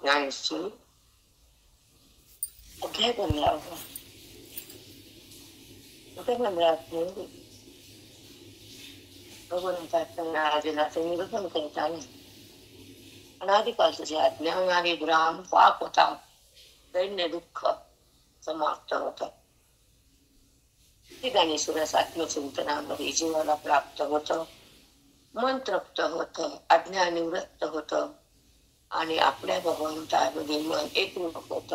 ज्ञानशी अध्याय बनला होता. भगवंताच्या अर्जुनाचं निरूपण करत आले. अनादिकालचं जे अज्ञान आणि भ्राम पाप होता, दैन्य दुःख समाप्त होत. ते ज्ञानेश्वरास आत्मचिंतनामध्ये जीवाला प्राप्त होत, मन तृप्त होत, अज्ञान निवृत्त होत आणि आपल्या भगवंतामध्ये मन एकरूप होत.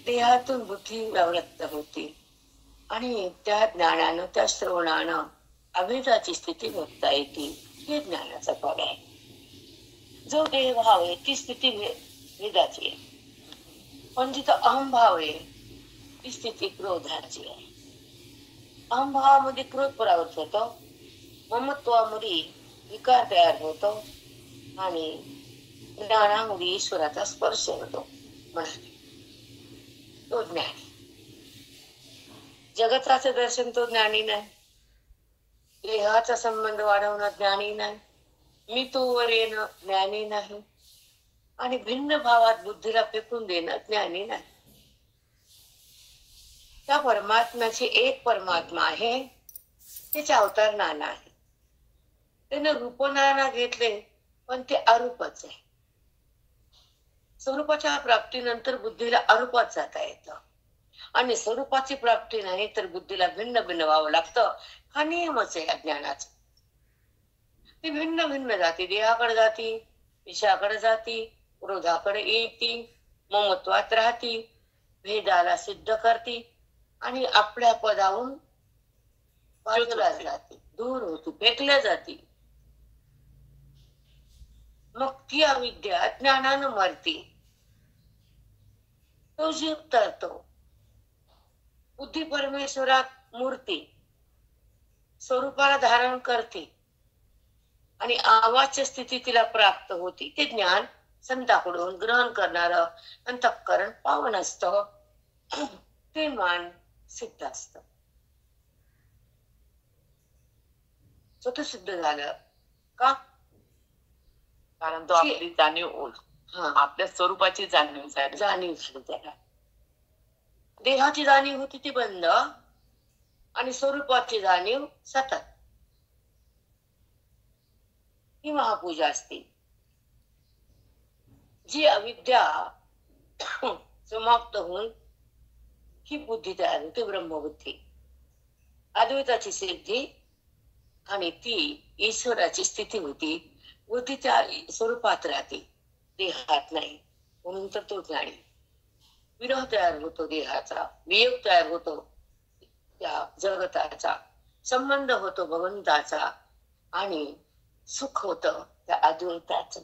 देहातून बुद्धी प्रवृत्त होती आणि त्या ज्ञानानं, त्या श्रवणानं अभेदाची स्थिती भोगता येते. हे ज्ञानाचा फळ आहे. जो देहभाव आहे ती स्थिती भेदाची आहे, पण जिथं अहमभाव आहे ती स्थिती क्रोधाची आहे. अहमभावामध्ये क्रोध परावृत्त होतो, ममत्वामध्ये विकार तयार होतो आणि ज्ञानामध्ये ईश्वराचा स्पर्श होतो. म्हणाले तो ज्ञानी. जगताचं दर्शन तो ज्ञानी नाही, देहाचा संबंध वाढवणं ज्ञानी नाही, मी तो वर येणं ज्ञानी नाही आणि भिन्न भावात बुद्धीला फेकून देणं ज्ञानी नाही. त्या परमात्म्याचे एक परमात्मा आहे, त्याचे अवतार नाना आहे. त्याने रूप नाना घेतले पण ते अरूपच आहे. स्वरूपाच्या प्राप्तीनंतर बुद्धीला अरूपात जाता येतं आणि स्वरूपाची प्राप्ती नाही तर बुद्धीला भिन्न भिन्न व्हावं लागतं. हा नियमच आहे अज्ञानाचा. ती भिन्न भिन्न जाती, देहाकडे जाती, विषयाकडे जाती, क्रोधाकडे येती, ममत्वात राहती, भेदाला सिद्ध करती आणि आपल्या पदावरून बाजूला जाती, दूर होती, फेकल्या जाती. मग ती अविद्या ज्ञानानं मरती. तो जीव तरतो. बुद्धी परमेश्वरात मूर्ती स्वरूपाला धारण करते आणि आवाच्य स्थिती तिला प्राप्त होती. ते ज्ञान संताकडून ग्रहण करणार अंतःकरण पावन असतं, ते मान सिद्ध असत. स्वतः सिद्ध झालं का? कारण तो आपली जाणीव, आपल्या स्वरूपाची जाणीव झाली त्याला. देहाची जाणीव होती ती बंद आणि स्वरूपाची जाणीव सतत. ही महापूजा असते. जी अविद्या समाप्त होऊन ही बुद्धी तयार होती, ब्रह्मबुद्धी, अद्वैताची सिद्धी आणि ती ईश्वराची स्थिती होती. बुद्धी त्या स्वरूपात राहते, देहात नाही. म्हणून तर तो ज्ञानी. विरह तयार होतो देहाचा, वियोग तयार होतो त्या जगताचा, संबंध होतो भगवंताचा आणि सुख होतं त्या अद्वैताचं.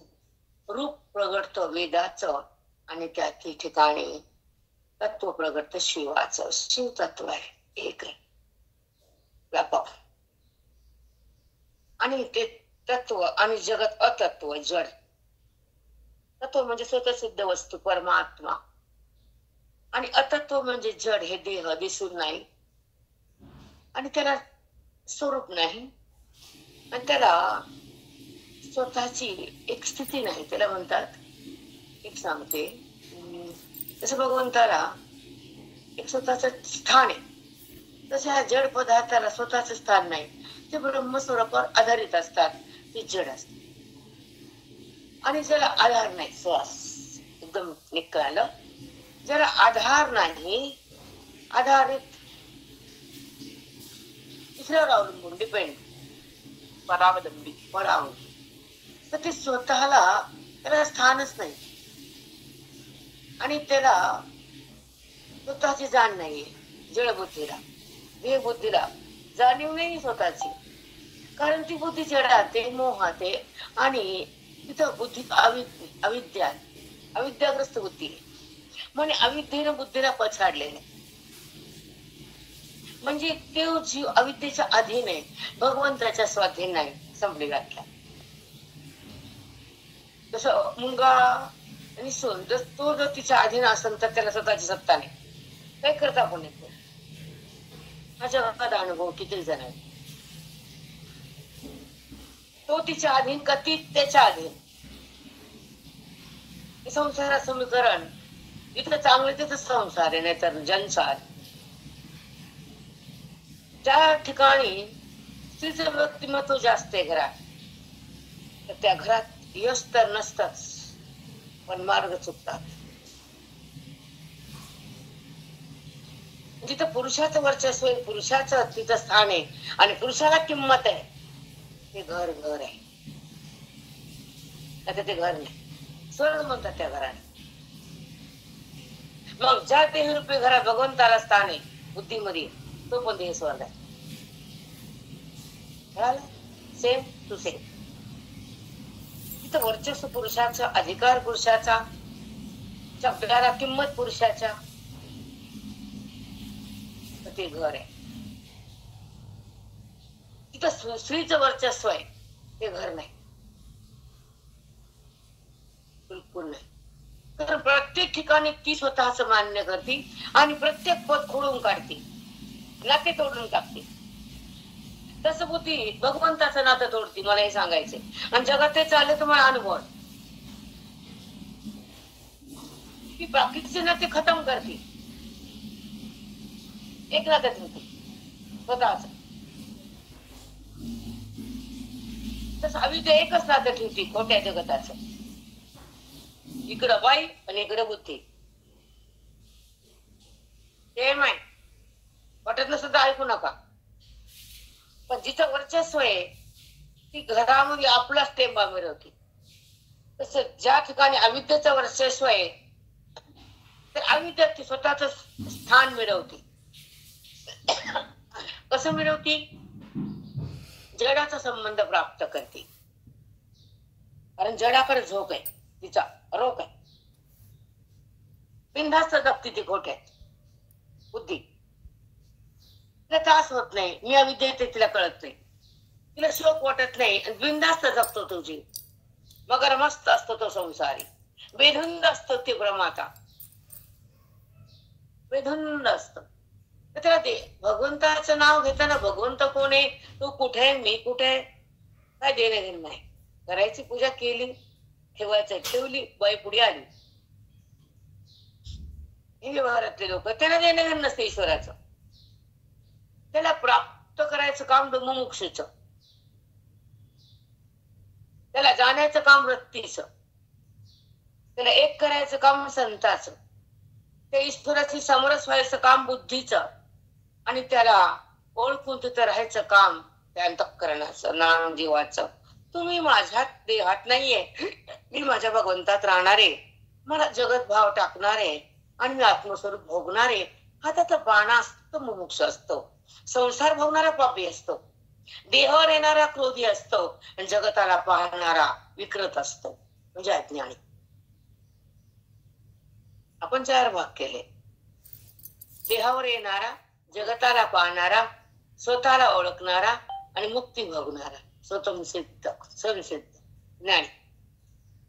रूप प्रगटतं वेदाचं आणि त्या ठिकाणी तत्व प्रगटतं शिवाचं. शिव तत्व आहे, एक आहे, व्यापक. आणि ते तत्व आणि जगत अतत्व, जड. तत्व म्हणजे स्वतः सिद्ध वस्तू परमात्मा आणि अतत्व म्हणजे जड, हे देह दिसून नाही आणि त्याला स्वरूप नाही आणि त्याला स्वतःची एक स्थिती नाही. त्याला म्हणतात, एक सांगते, जसं भगवंताला एक स्वतःच स्थान आहे, तसे ह्या जड पदार्थाला स्वतःच स्थान नाही. ते ब्रह्मस्वरूपावर आधारित असतात, ते जड असतात. आणि ज्याला आधार नाही, श्वास एकदम निकाल, ज्याला आधार नाही, आधारित, दुसऱ्यावर अवलंबून, डिपेंड, परावलंबी, तर ते स्वतःला त्याला स्थानच नाही आणि त्याला स्वतःची जाण नाहीये. जड बुद्धीला, देह बुद्धीला जाणीव नाही स्वतःची, कारण ती बुद्धी जडाते, मोहाते आणि तिथं बुद्धी अविद्याग्रस्त बुद्धी आहे. म्हणजे अविद्येनं बुद्धीला पछाडलेलं, म्हणजे तो जीव अविद्येच्या अधीन आहे, भगवंताच्या स्वाधीन नाही. संपली व्याख्या. जसं मुंगा आणि सोन, तो जर तिच्या अधीन असेल तर त्याला स्वतःची सत्ता नाही. काय करता आपण येतो हा जगात अनुभव किती जण आहे. तो तिच्या अधीन का ती त्याच्या अधीन. संसार समीकरण जिथं चांगलं तिथं संसार आहे, नाहीतर जनसार. ज्या ठिकाणी स्त्रीचं व्यक्तिमत्व जास्त आहे घरात, तर त्या घरात यश तर नसतच, पण मार्ग चुकतात. जिथं पुरुषाचं वर्चस्व आहे, पुरुषाचं तिथं स्थान आहे आणि पुरुषाला किंमत आहे, ते घर घर आहे. आता ते घर नाही, स्वर्ग म्हणतात त्या घराने. मग ज्या देहरूपी घरात भगवंताला स्थान आहे बुद्धीमध्ये, तो पण देह स्वर्ग आहे. Same to same. तिथं वर्चस्व पुरुषाचा, अधिकार पुरुषाचा, शब्दाला किंमत पुरुषाच्या, ते घर आहे. तिथं स्त्रीचं वर्चस्व आहे, ते घर नाही, बिलकुल नाही. तर प्रत्येक ठिकाणी ती स्वतःच मान्य करते आणि प्रत्येक पद खोडून काढते, नाते तोडून टाकते. तसं बुद्धी भगवंताचं नातं तोडती, मला हे सांगायचे. आणि जगात ते चालले तुम्हाला अनुभव, ती बाकीचे नाते खतम करते, एक नातं ठेवते स्वतःच. तसं अविद्या एकच नातं ठेवती खोट्या जगताचं. इकडं बाई आणि इकडं बुद्धी. ते माहित वाटत नसतं तर ऐकू नका. पण जिथं वर्चस्व आहे ती घरामध्ये आपलाच टेंबा मिरवते. तसं ज्या ठिकाणी अविद्येचं वर्चस्व आहे तर अविद्या ती स्वतःच स्थान मिळवते. कसं मिळवती? जडाचा संबंध प्राप्त करते. कारण जडाकडे झोक आहे, तिचा रोग आहे. बिनधास्त जगती ती खोट्यात बुद्धी. तिला त्रास होत नाही, मी अविद्येत तिला कळत नाही, तिला शोक वाटत नाही, बिनधास्त जगतो तो जीव. मगर मस्त असतो तो संसारी, बेधुंद असतो ते प्रमाता, बेधुंद असतो. त्याला ते भगवंताचं नाव घेताना भगवंत कोण आहे, तू कुठे आहे, मी कुठे आहे, काय देणे घेणं नाही. करायची पूजा केली, ठेवायचं ठेवली, बाई पुढे आली. हे व्यवहारातले लोक, त्याला देणे घेणं नसते ईश्वराचं. त्याला प्राप्त करायचं काम मुमुक्षूचं, त्याला जाण्याचं काम वृत्तीचं, त्याला एक करायचं काम संताचं, त्या ईश्वराची समरस व्हायचं काम बुद्धीचं, आणि त्याला ओळखून तिथं राहायचं काम त्या अंतःकरणाचं, नाम जीवाचं. तुम्ही माझ्यात देहात नाहीये, मी माझ्या भगवंतात राहणारे, मला जगत भाव टाकणारे आणि मी आत्मस्वरूप भोगणारे. हा त्याचा बाणा असतो, मुमुक्ष असतो. संसार भोगणारा पापी असतो, देहावर येणारा क्रोधी असतो आणि जगताला पाहणारा विकृत असतो, म्हणजे अज्ञानी. आपण 4 भाग केले. देहावर येणारा, जगताला पाहणारा, स्वतःला ओळखणारा आणि मुक्ती भोगणारा, स्वतःसिद्ध स्वसिद्ध ज्ञानी.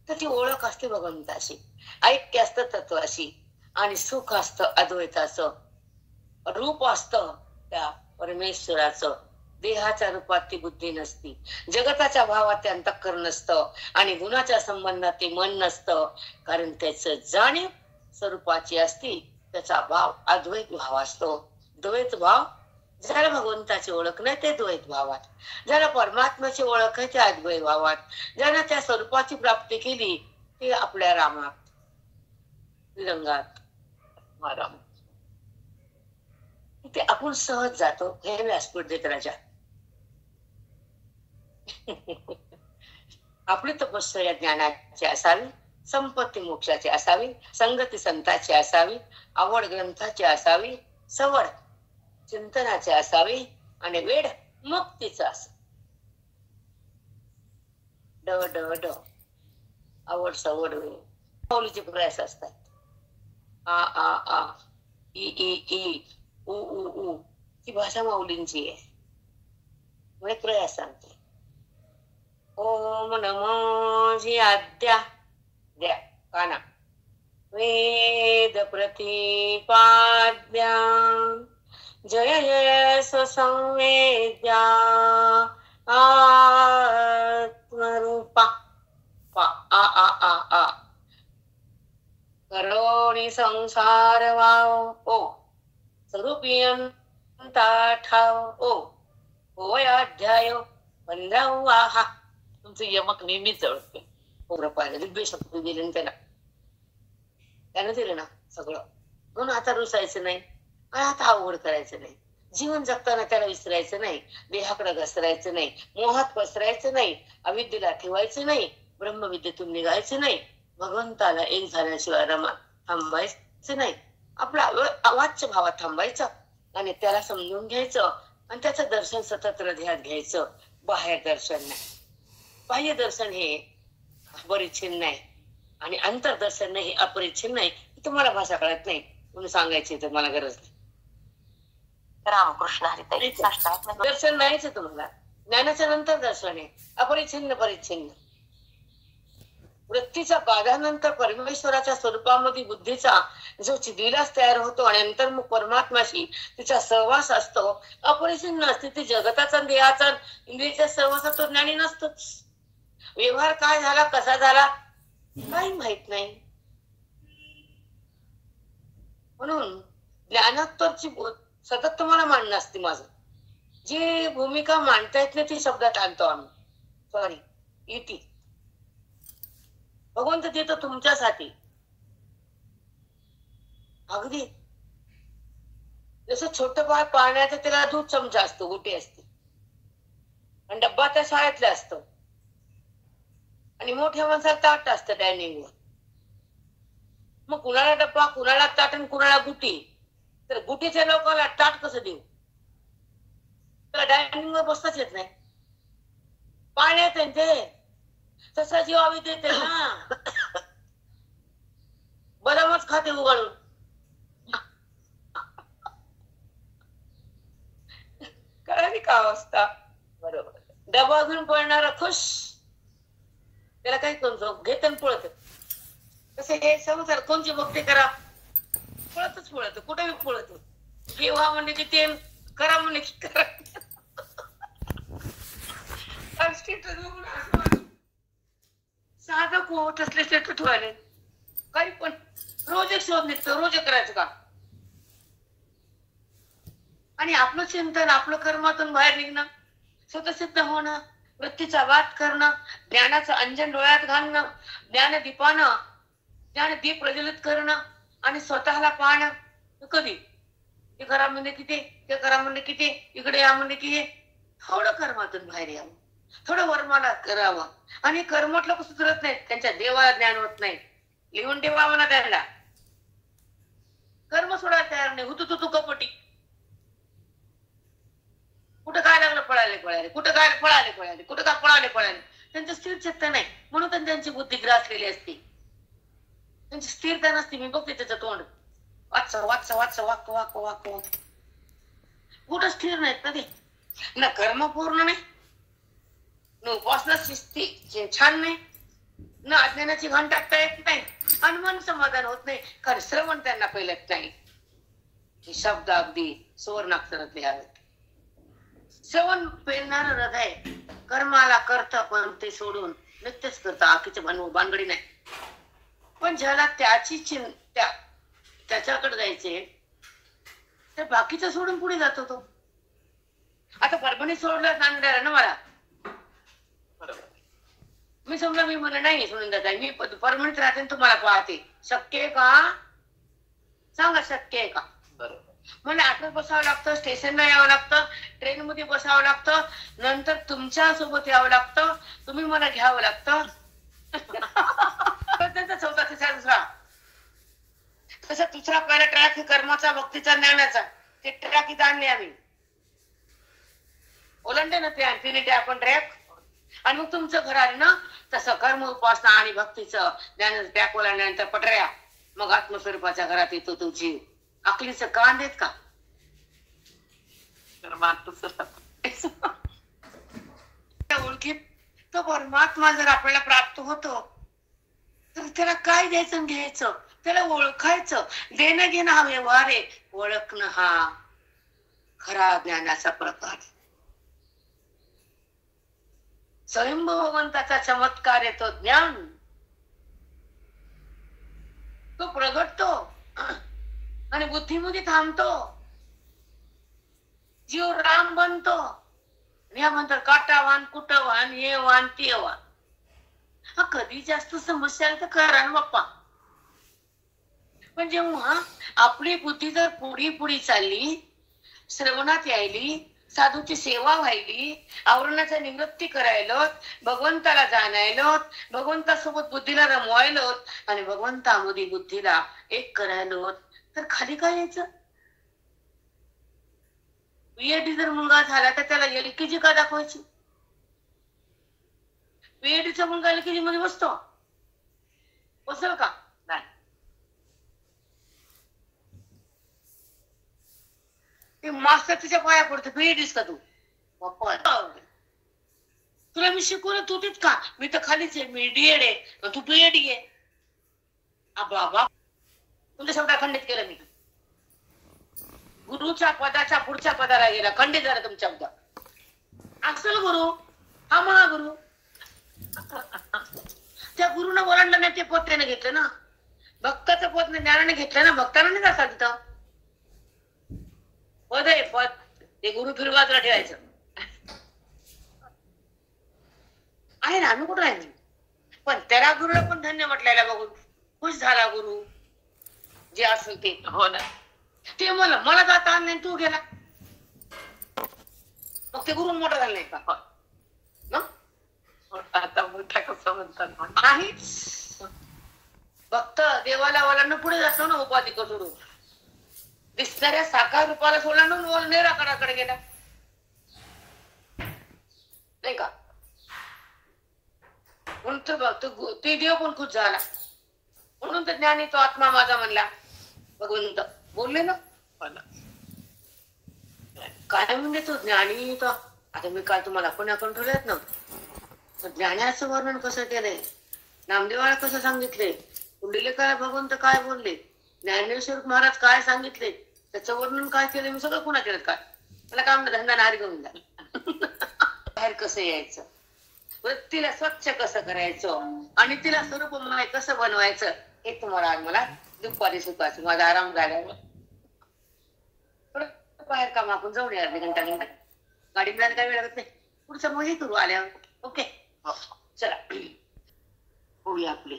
तर ती ओळख असते भगवंताशी, ऐक्य असतं तत्वाशी, आणि सुख असतं अद्वैताचं, रूप असतं त्या परमेश्वराचं. देहाच्या रूपात ती बुद्धी नसती, जगताच्या भावात ते अंतःकरण नसतं, आणि गुणाच्या संबंधात ते मन नसतं. कारण त्याचं जाणीव स्वरूपाची असती, त्याचा भाव अद्वैत भाव असतो. द्वैत भाव ज्याला भगवंताची ओळख नाही ते द्वैत भावात, ज्याला परमात्म्याची ओळख आहे ते अद्वैत भावात, ज्याला त्या स्वरूपाची प्राप्ती केली ते आपल्या रामात, श्रीरंगात राम. ते आपण सहज जातो. हे व्यासपीठ देत राजा. आपली तपस्या ज्ञानाची असावी, संपत्ती मोक्षाची असावी, संगती संताची असावी, आवड ग्रंथाची असावी, सवड चिंतनाची असावी, आणि वेड मुक्तीचा असावी. ड ड ड आवड सवड माऊलीचे प्रयास असतात. आ आ आ ई ई ई उ उ उ ती भाषा माऊलींची आहे, म्हणजे प्रयास सांगते. ओम नमो जी आद्या द्या काना वेद प्रतिपाद्या जय जय संवेद्या आत्मरूपा पा आ आ आ आ करोणी संसार वाव ओ स्वरूपियंता ठाव ओ होय अध्याय 15वा. तुमचं यमक नेहमी जळते. पौरपायला दिव्य शक्ती दिली ना त्यानं दिलं ना सगळं. म्हणून आता रुसायचं नाही, आता अवघड करायचं नाही. जीवन जगताना त्याला विसरायचं नाही, देहाकडे घसरायचं नाही, मोहात पसरायचं नाही, अविद्येला ठेवायचं नाही, ब्रह्मविद्येतून निघायचं नाही, भगवंताला एक झाल्याशिवाय थांबायचं नाही. आपला अवाच्य भावात थांबायचं आणि त्याला समजून घ्यायचं आणि त्याचं दर्शन सतत हृदयात घ्यायचं. बाह्य दर्शन नाही. बाह्य दर्शन हे अपरिच्छिन्न आहे आणि अंतर्दर्शन नाही, हे अपरिच्छिन्न आहे. तुम्हाला भाषा कळत नाही म्हणून सांगायची तर मला गरज नाही. रामकृष्ण हरी. दर्शन नाहीच तुम्हाला. ज्ञानाच्या नंतर दर्शन आहे, अपरिच्छिन्न परिच्छिन्न. वृत्तीचा बाधानंतर परमेश्वराच्या स्वरूपामध्ये बुद्धीचा जो चिदिलास तयार होतो आणि अंतर्मुख परमात्माशी तिचा सहवास असतो. अपरिच्छिन्न असते ती जगताचा देहाचा इंद्रियाच्या सहवासात तो ज्ञानी नसतोच. व्यवहार काय झाला कसा झाला काही माहित नाही. म्हणून ज्ञानोत्तरची सतत तुम्हाला मांडणं असते. माझं जी भूमिका मांडता येत नाही ती शब्दात आणतो आम्ही. सॉरी इति भगवंत देतो तुमच्यासाठी. अगदी जसं छोटं बाळ पाण्याचं त्याला दूध चमचा असतो, गुटी असते आणि डब्बा त्या शाळेतला असतो आणि मोठ्या माणसाला ताट असतं डायनिंगवर. मग कुणाला डब्बा, कुणाला ताट आणि कुणाला गुटी. तर गुटीच्या लोकांना ताट कसं देऊ? त्याला डायनिंगवर बसताच येत नाही. पाण्यात ते तसा जीव आवी देते ना, बदामच खाते उगाळून. कळाली का अवस्था? बरोबर. डबा घेऊन पळणारा खुश, त्याला काही कोणतो घेत आणि पळत. तसे हे संसार कोणची भक्ती करा, पळतच पळत, कुठे पळत. केव्हा म्हणजे की ते करा म्हणजे की करा. साधं होत असले स्टेटस व्हायले काही पण रोज एक शोध निघतो, रोज एक करायचं का? आणि आपलं चिंतन, आपलं कर्मातून बाहेर निघणं, स्वतःसिद्ध होणं, वृत्तीचा वाद करणं, ज्ञानाचं अंजन डोळ्यात घालणं, ज्ञानदीपानं ज्ञानदीप प्रज्वलित करणं आणि स्वतःला पाहणं. कधी हे करा म्हणजे किती, ते करा म्हणजे किती, इकडे या म्हणजे किती. थोडं कर्मातून बाहेर यावं, थोडं वर्माला करावं. आणि कर्मट लोक सुधरत नाहीत, त्यांच्या देवाला ज्ञान होत नाही. लिहून ठेवा म्हणा त्यांना. कर्म सोडायला तयार नाही, हुतू तू कपटी. कुठं काय लागलं पळाले पळाले, कुठं काय पळाले पळाले, कुठं काय पळाले पळाले. त्यांचं स्थिर चित्त नाही, म्हणून त्यांची बुद्धी ग्रासलेली असते, त्यांची स्थिरता नसते. मी बघते त्याचं तोंड वाच वाच वाच वाक वाक वाक वाक. कुठं स्थिर नाहीत ना ते. ना कर्म पूर्ण नाही, न उपासना शिस्ती छान नाही, न अज्ञानाची घाण टाकता येत नाही, आणि मन समाधान होत नाही, कारण श्रवण त्यांना पहिलेच नाही. हे शब्द अगदी सुवर्णाक्षरात लिहावेत. श्रवण पेलणार हृदय कर्माला करत, पण ते सोडून नित्यच करत. आखीचे भानगडी नाही. पण ज्याला त्याची चिंता, त्याच्याकडे जायचे, तर बाकीचं सोडून पुढे जातो तो. आता परभणी सोडलं नांदेड ना मला. मी समजा मी म्हणलं नाही सोडून जात आहे, मी परभणीत राहते तुम्हाला पाहते, शक्य आहे का? सांगा शक्य आहे का? बरोबर. मला ऑटोत बसावं लागतं, स्टेशनला यावं लागतं, ट्रेन मध्ये बसावं लागतं, नंतर तुमच्या सोबत यावं लागतं, तुम्ही मला घ्यावं लागतं. त्यांचा चौथा तिसरा दुसरा. तसं दुसरा पहिला ट्रॅक कर्माचा, भक्तीचा, ज्ञानाचा. ते ट्रॅक इथं आणले आम्ही, ओलांडे ना ते तिने आपण ट्रॅक. आणि मग तुमचं घर आलं ना, तसं कर्म, उपासना आणि भक्तीचं ज्ञानाचं ट्रॅक ओलांडल्यानंतर पटऱ्या, मग आत्मस्वरूपाच्या घरात येतो तुझी. अकलीचं कान देत का? ओळखीत तो परमात्मा जर आपल्याला प्राप्त होतो, तर त्याला काय द्यायचं घ्यायचं, त्याला ओळखायचं. देणं घेणं हा व्यवहार आहे, ओळखणं हा खरा ज्ञानाचा प्रकार. स्वयंभू भगवंताचा चमत्कार आहे तो ज्ञान. तो प्रगटतो आणि बुद्धीमध्ये थांबतो, जीव राम बनतो. या म्हणतात काटावान कुटवान ये वान ते वान. हा कधी जास्त समस्या तर करा ना बाप्पा. पण जेव्हा आपली बुद्धी जर पुढी पुढी चालली, श्रवणात यायली, साधूची सेवा व्हायली, आवरणाचा निवृत्ती करायलो, भगवंताला जाणायलो, भगवंतासोबत बुद्धीला रमवायलो आणि भगवंतामध्ये बुद्धीला एक करायलो, तर खाली काय यायचं? बीएडी जर मुलगा झाला तर त्याला एलकेजी का दाखवायची? बीएडीचा मुलगा एलकेजी मध्ये बसतो? बसल का? नाही. ते मास्तर तिच्या पाया पडतो, बीएडीस का तू? तुला मी शिकवलं तू तीच का? मी तर खालीच आहे, मी डीएड आहे, तू बीएडी आहे. बाबा तुमच्या शब्दा खंडित केलं मी. गुरुच्या पदाच्या पुढच्या पदाला गेला, खंडित झाला तुमच्या शब्द. असल गुरु हा महागुरु. त्या गुरुनं ओलांडलं नाही, ते पद त्याने घेतलं ना. भक्ताचं पद ज्ञानाने घेतलं ना, भक्ताला नाही जाता तिथं. पद आहे पद, ते गुरु फिरवाजला ठेवायचं आहे ना. आम्ही कुठं राहिलो, पण त्याला गुरुला पण धन्य म्हटलेला बघून खुश झाला गुरु जे असेल ते. हो ना. ते मला जाता आलं नाही, तू गेला मग ते गुरु मोठा झाला नाही का? आता मोठा कसं म्हणतात आहे. फक्त देवाला वाला पुढे जातो ना, उपाधी सोडून दिसणाऱ्या साकार रूपाला सोडला, निराकाराकडे गेला नाही का? म्हणून ते देव पण खुश झाला. म्हणून तर ज्ञानी तो आत्मा माझा म्हणला भगवंत बोलले ना. काय म्हणजे तो ज्ञानी तो. आता मी काय तुम्हाला कोणा कंट्रोल ना, ज्ञानाचं वर्णन कसं केलंय, नामदेवाला कसं सांगितले, कुंडलिकाला भगवंत काय बोलले, ज्ञानेश्वर महाराज काय सांगितले, त्याचं वर्णन काय केलं, मी सगळं पुन्हा केलं. काय मला काम धंदा नारी घेऊन जा. बाहेर कसं यायचं, वृत्तीला स्वच्छ कसं करायचं आणि तिला स्वरूपमय कसं बनवायचं, हे तुम्हाला आज मला दुपारी सुखाचं माझा आराम झाल्यावर बाहेर काम आपण जाऊन या. अर्धी घंटा गाडी मिळाली काय वेळ लागत नाही. पुढचं मग हे करू आल्यावर. ओके चला होऊया आपली.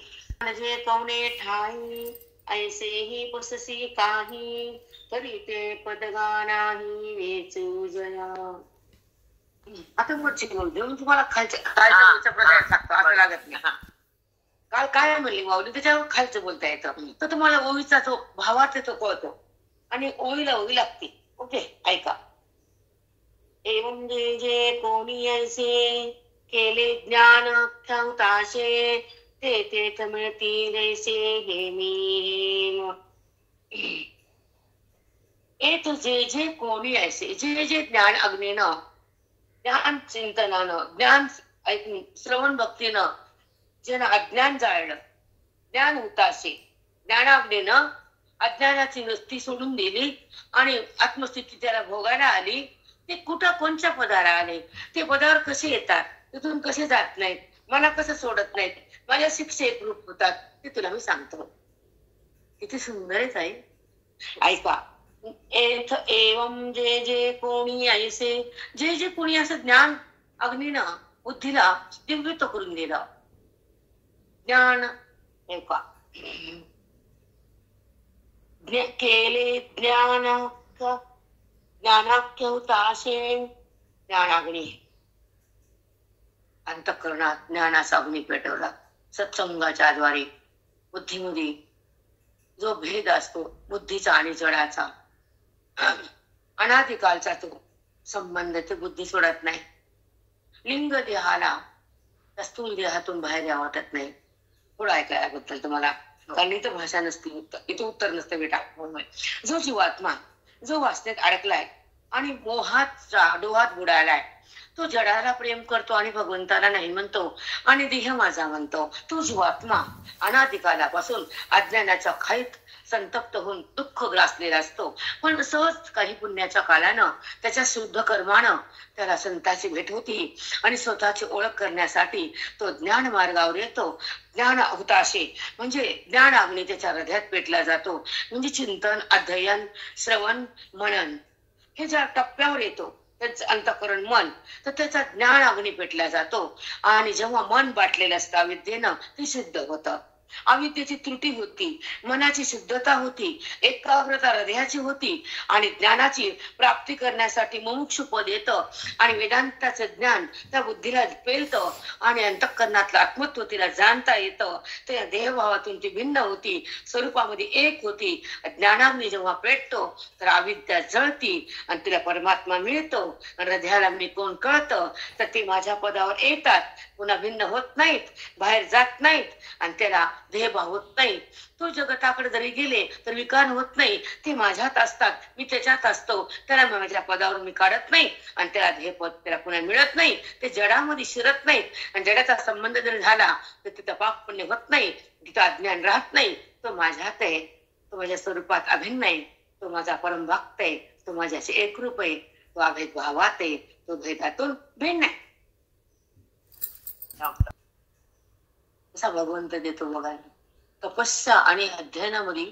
जे कवणे ठाई ऐसे ही पुससी काही, तरी ते पदगा नाही वेचू जया. आता पुढची देऊन तुम्हाला खालच्या प्रकार लागतो असं लागत नाही. काल काय म्हणली माऊली, त्याच्यावर खालचं बोलता येतं तर तुम्हाला ओवीचा तो भावाचा तो कळतो आणि ओवीला ओवी लागते. ओके ऐका. एवं जे जे कोणी ऐसे केले ज्ञान क्षमताशे, ते तेथ मिळतील ऐसे हे मी. एक जे जे कोणी ऐसे, जे जे ज्ञान अग्नीनं, ज्ञान चिंतनानं, ज्ञान ऐकून श्रवण भक्तीनं ज्यानं अज्ञान जाळलं, ज्ञान हुताशे, ज्ञानाग्नीनं अज्ञानाची वस्ती सोडून दिली आणि आत्मस्थिती त्याला भोगायला आली, ते कुठं कोणत्या पदाला आले, ते पदावर कसे येतात, तिथून कसे जात नाहीत, मला कसं सोडत नाहीत, माझ्या शिक्षेत रूप होतात, ते तुला मी सांगतो. किती सुंदरच आहे. ऐका. एवं जे जे कोणी ऐसे, जे जे कोणी असं ज्ञान अग्नीनं बुद्धीला दिव्यत करून दिलं. ज्ञान ऐका केले ज्ञान ज्ञानाख्य हुताशे, ज्ञानाग्नी अंतःकरणात ज्ञानाचा अग्नी पेटवला. सत्संगाच्या द्वारे बुद्धीमध्ये जो भेद असतो बुद्धीचा आणि जडाचा, अनादिकालचा तो संबंध, ते बुद्धी सोडत नाही. लिंग देहाला स्थूल देहातून बाहेर यावं वाटत नाही. थोडं ऐकायबद्दल तुम्हाला, कारण इथं भाषा नसते, इथं उत्तर नसतं बेटा. जो जीवात्मा जो वासनेत अडकलाय आणि मोहात डोहात बुडालाय, तो जडाला प्रेम करतो आणि भगवंताला नाही म्हणतो आणि देह माझा म्हणतो. तो जीवात्मा अनादिकालापासून अज्ञानाच्या खाईत संतप्त होऊन दुःख ग्रासलेला असतो. पण सहज काही पुण्याच्या काळानं त्याच्या शुद्ध कर्मानं त्याला संताची भेट होती आणि स्वतःची ओळख करण्यासाठी तो ज्ञान मार्गावर येतो. ज्ञान हुताशे म्हणजे ज्ञान अग्नी त्याच्या हृदयात पेटला जातो. म्हणजे चिंतन, अध्ययन, श्रवण, मनन हे ज्या टप्प्यावर येतो त्याचं अंतःकरण मन, तर त्याचा ज्ञान अग्नी पेटला जातो. आणि जेव्हा मन बाटलेलं असतं अविद्येनं, ते सिद्ध होतं. अविद्येची त्रुटी होती, मनाची शुद्धता होती, एकाग्रता हृदयाची होती आणि ज्ञानाची प्राप्ती करण्यासाठी मुमुक्षु पद येतं आणि वेदांताचं ज्ञान त्या बुद्धीला पेलतं आणि अंतःकरणातलं आत्मत्व तिला जाणता येतं. त्या देहभावातून ती भिन्न होती, स्वरूपामध्ये एक होती. ज्ञानाग्नी जेव्हा पेटतो तर अविद्या जळती आणि तिला परमात्मा मिळतो. हृदयाला मी कोण कळतं तर ते माझ्या पदावर येतात, पुन्हा भिन्न होत नाहीत, बाहेर जात नाहीत आणि त्याला देहभाव होत नाही. तो जगताकडे जरी गेले तर विकार होत नाही, ते माझ्यात असतात, मी त्याच्यात असतो. त्याला माझ्या पदावर मी काढत नाही आणि त्याला ध्येयपद त्याला पुन्हा मिळत नाही. ते जडामध्ये शिरत नाहीत आणि जडाचा संबंध जरी झाला तर तिथं पाप पुण्य होत नाही, तिथं अज्ञान राहत नाही. तो माझ्यात आहे, तो माझ्या स्वरूपात अभिन्न आहे, तो माझा परम भक्त आहे, तो माझ्याशी एकरूप आहे, तो अभेद भावात आहे, तो भेदातून भिन्न आहे. असा भगवंत देतो बघा. तपस्या आणि अध्ययनामध्ये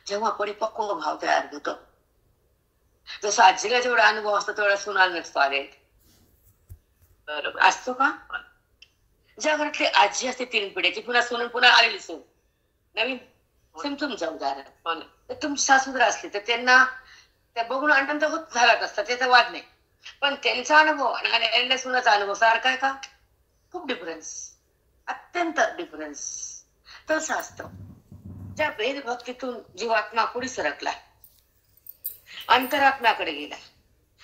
जेव्हा परिपक्व भाव तयार होतो, जसं आजीला जेवढा अनुभव असतो तेवढा सुनाला नसतो. आले असतो का? ज्या घरातली आजी असते 3 पिढ्याची, पुन्हा सोनून पुन्हा आलेली सून नवीन, सेम तुमचं उदाहरण. तुमची सासूदर असली तर त्यांना त्या बघून आनंद होत झालाच असता, त्याचा वाद नाही. पण त्यांचा अनुभव आणि सुनाचा अनुभव सारखा आहे का? खूप डिफरन्स, अत्यंत डिफरन्स. तसं असतं. ज्या भेदभक्तीतून जीवात्मा पुढे सरकला, अंतरात्म्याकडे गेला,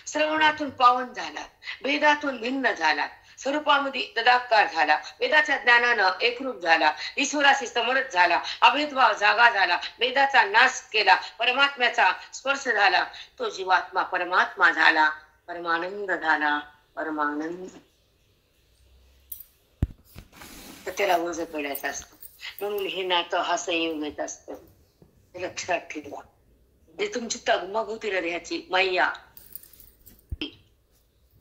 श्रवणातून पावन झाला, भेदातून भिन्न झाला, स्वरूपामध्ये तदाकार झाला, वेदाच्या ज्ञानानं एकरूप झाला, ईश्वराशी समरस झाला, अभेदभाव जागा झाला, वेदाचा नाश केला, परमात्म्याचा स्पर्श झाला, तो जीवात्मा परमात्मा झाला, परमानंद झाला, परमानंद. तर त्याला ओझ पडायचं असतं. म्हणून हे नातं हा संयोग येत असतं, लक्षात ठेवा. जे तुमची तगमग होती हृदयाची मैया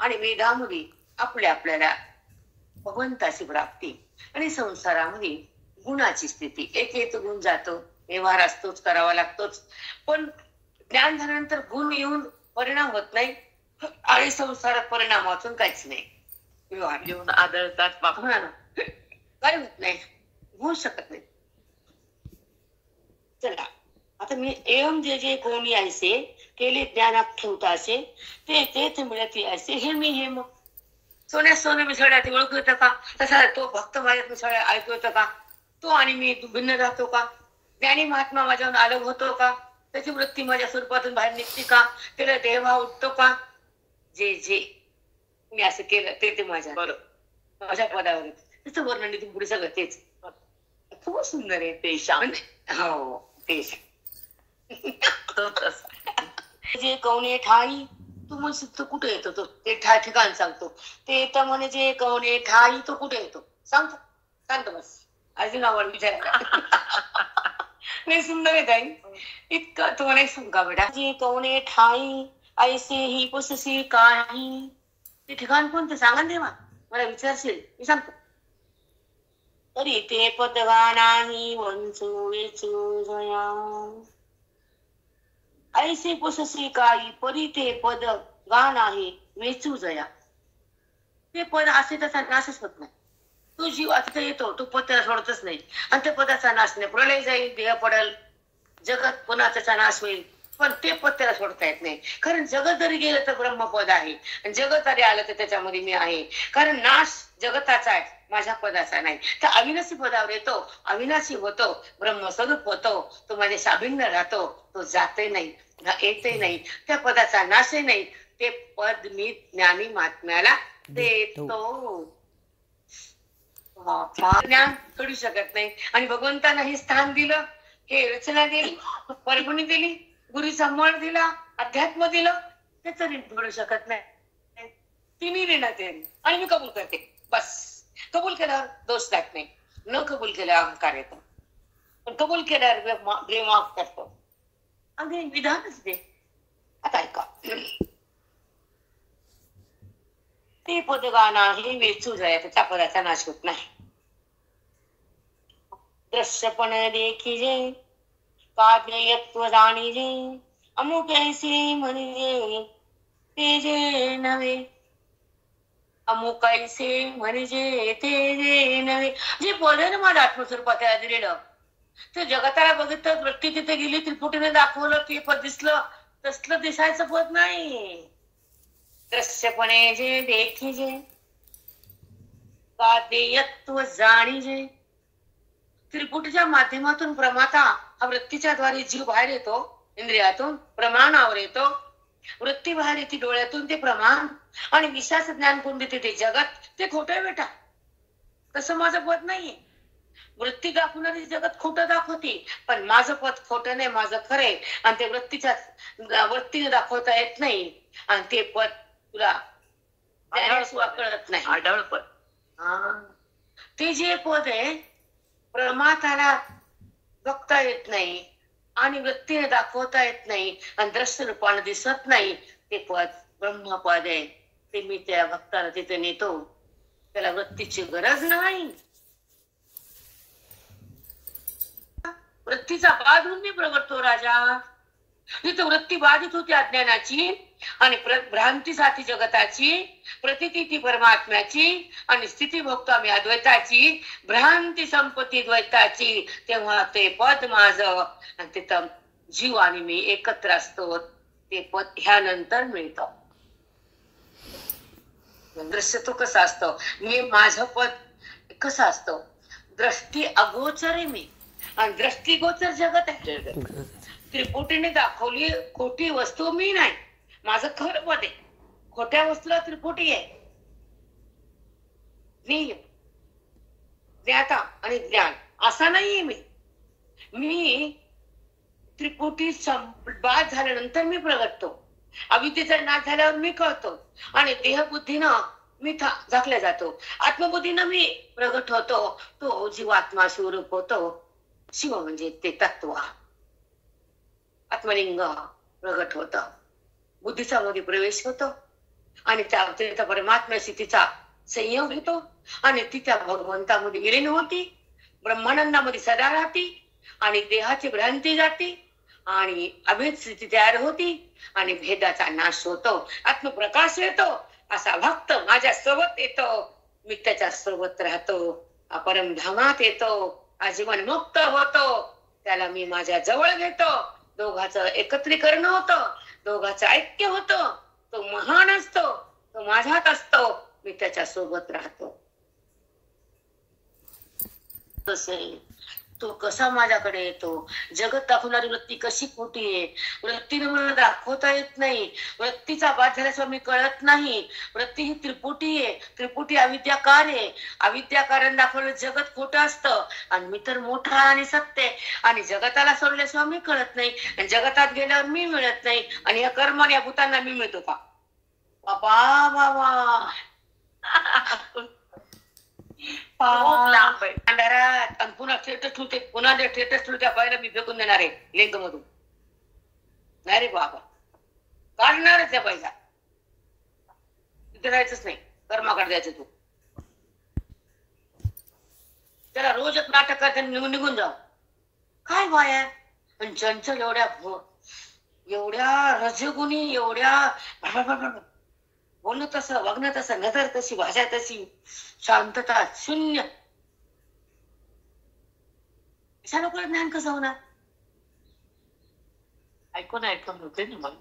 आणि वेदामध्ये आपल्याला भगवंताची प्राप्ती आणि संसारामध्ये गुणाची स्थिती. एक गुण जातो, व्यवहार असतोच, करावा लागतोच. पण ज्ञान झाल्यानंतर गुण येऊन परिणाम होत नाही आणि संसारात परिणाम वाचून काहीच नाही. व्यवहार येऊन आदळतात, काही होत नाही, होऊ शकत नाही. चला आता मी एवं जे जे कोणी ऐसे केले ज्ञानात ठेवता असे ते तेच मिळते असे हे मी हे मग सोन्यात सोनं मिसळल्या ते ओळखू येतं का? तसा तो भक्त माझ्यात मिसळल्या ऐकू येतं का? तो आणि मी भिन्न राहतो का? ज्ञानी महात्मा माझ्यावर अलग होतो का? त्याची वृत्ती माझ्या स्वरूपातून बाहेर निघते का? त्याला देहभाव उठतो का? जे जे मी असं केलं ते माझ्या माझ्या पदावर त्याचं वर्णन इथून पुढे सगळं तेच. खूप सुंदर आहे ते. शांत हो ते जे कवने ठाई तू म्हणशील तो कुठे येतो? तो ते ठिकाण सांगतो. ते येतं म्हणे जे कवने ठाई तो कुठे येतो सांगतो. सांगतो बस अजून आवड विचार नाही. सुंदर आहे ताई, इतकं तुम्हाला एक सांगा बेटा. जे कवने ठाई ऐसे ही पुससी काही, ते ठिकाण कोणतं सांगा देवा, मला विचारशील मी सांगतो. तरी ते पदगा नाही वंचू वेचू जया ऐसे पुससी काही, परी ते पद गाण आहे वेचू जया. ते पद असे त्याचा नाशच होत नाही. तो जीव आता येतो, तो पद त्याला सोडतच नाही आणि त्या पदाचा नाश नाही. प्रलय जाईल, देह पडल, जगत पुन्हा त्याचा नाश होईल, पण ते पद त्याला सोडता येत नाही. कारण जगत जरी गेलं तर ब्रह्मपद आहे आणि जगत जरी आलं तर त्याच्यामध्ये मी आहे. कारण नाश जगताचा आहे, माझ्या पदाचा नाही. तर अविनाशी पदावर येतो, अविनाशी होतो, ब्रह्मस्वरूप होतो, तो माझ्याशी अभिन्न राहतो, तो जाते नाही, येते नाही, त्या पदाचा नाशही नाही. ते पद मी ज्ञानी महात्म्याला देतो. ज्ञान करू शकत नाही आणि भगवंतानं हे स्थान दिलं, हे रचना दिली, परभणी दिली, गुरुचा मळ दिला, अध्यात्म दिलं, ते तरी करू शकत नाही. तिन्ही ऋणात येईल आणि मी कबूल करते. बस कबूल केल्यावर दोष लागत नाही, न कबूल केल्यावर अहंकार येतो. पण कबूल केल्यावर देव माफ करतो. अगदी विधानच दे. आता ऐका, ते पद गाणं हे वेचू जाय, त्या पदाचा नाश होत नाही. दृश्यपण देखिजे काव्यत्व जाणीजे, अमुक ऐसे म्हणजे ते जे नव्हे, अमुक ऐसे म्हणजे ते जे नव्हे. जे पद आहे ना माझ्या आत्मस्वरूपात दिलेलं, ते जगताला बघितलं, वृत्ती तिथे गेली, त्रिपुटीने दाखवलं, ते पद दिसलं, तसलं दिसायचं पद नाही. दृश्यपणे जे देखिजे काव्यत्व जाणीजे. त्रिपुटीच्या माध्यमातून प्रमाता हा वृत्तीच्या द्वारे जीव बाहेर येतो, इंद्रियातून प्रमाणावर येतो, वृत्ती बाहेर येते डोळ्यातून, ते प्रमाण, आणि विश्वास ज्ञान कोण देते ते जगत. ते खोटं बेटा, तसं माझं पद नाहीये. वृत्ती दाखवणारी जगत खोटं दाखवते, पण माझं पद खोटं नाही, माझं खरंय. आणि ते वृत्तीने दाखवता येत नाही, आणि ते पद तुला कळत नाही. आढळ पद. ते जे पद आहे प्रमाताला बघता येत नाही, आणि वृत्तीने दाखवता येत नाही, आणि दृश्य रूपाने दिसत नाही, ते पद ब्रह्मपद आहे. ते मी त्या भक्ताला तिथे नेतो. त्याला वृत्तीची गरज नाही. वृत्तीचा बाध होऊन मी प्रगटतो राजा. तिथं वृत्ती बाधित होती अज्ञानाची, आणि भ्रांतीसाठी जगताची, प्रतिती ती परमात्म्याची, आणि स्थिती भोगतो आम्ही अद्वैताची, भ्रांती संपत्ती द्वैताची. तेव्हा ते पद माझं, आणि तिथं जीव आणि मी एकत्र असतो. ते पद ह्यानंतर मिळतं. दृश्य तो कसं असतं, मी माझं पद कसं असतं, दृष्टी अगोचर आहे मी, आणि दृष्टीगोचर जगत आहे. त्रिपुटीने दाखवली खोटी वस्तू मी नाही, माझं खरं पद आहे. खोट्या वस्तूला त्रिपुटी आहे. ज्ञाता आणि ज्ञान असा नाहीये मी त्रिपुटी बाद झाल्यानंतर मी प्रगटतो. अविद्येचा नाश झाल्यावर मी कळतो, आणि देहबुद्धीनं मी झाकल्या जातो. आत्मबुद्धीनं मी प्रगट होतो. तो जीवात्मा स्वरूप होतो. शिव म्हणजे ते तत्व, आत्मलिंग प्रगट होत. बुद्धीचा मध्ये प्रवेश होतो, आणि त्या परमात्म्याशी तिचा संयोग होतो, आणि ती त्या भगवंतामध्ये विलीन होती, ब्रह्मानंदामध्ये सदा राहती, आणि देहाची भ्रांती जाती, आणि अभेद स्थिती तयार होती, आणि भेदाचा नाश होतो, आत्मप्रकाश येतो. असा भक्त माझ्या सोबत येतो, मी त्याच्या सोबत राहतो, परमधामात येतो, आजीवन मुक्त होतो. त्याला मी माझ्या जवळ घेतो. दोघांचं एकत्रीकरण होतं, दोघांचं ऐक्य होतं. तो महान असतो, तो माझ्यात असतो, मी त्याच्या सोबत राहतो. तो कसा माझ्याकडे येतो. जगत दाखवणारी वृत्ती कशी खोटी आहे. वृत्तीने मला दाखवता येत नाही. वृत्तीचा बाध झाल्याशिवाय मी कळत नाही. वृत्ती ही त्रिपुटी आहे. त्रिपुटी अविद्याकार आहे. अविद्याकाराने दाखवलं जगत खोटं असतं, आणि मी तर मोठा आणि सत्य आहे. आणि जगताला सोडल्याशिवाय मी कळत नाही, आणि जगतात गेल्यावर मी मिळत नाही, आणि या कर्म या भूतांना मी मिळतो का बाबा बाबा. अंधारात, आणि पुन्हा स्टेटस ठेवते, पुन्हा स्टेटस ठेवते, पाहिलं मी फेकून देणार आहे लिंक मधून. नाही रे बाबा, काढणारच त्या पैसा. तिथे जायचंच नाही, कर्माकडे जायचं. तू त्याला रोज एक नाटक करते, निघून जाऊ. काय बाया, पण चंचल एवढ्या रजगुणी, एवढ्या बोलणं तसं, वागणं तसं, नजर तशी, भाषा तशी, शांतता शून्य. अशा लोकांना ज्ञान कसं होणार. ऐकून होते ना मग.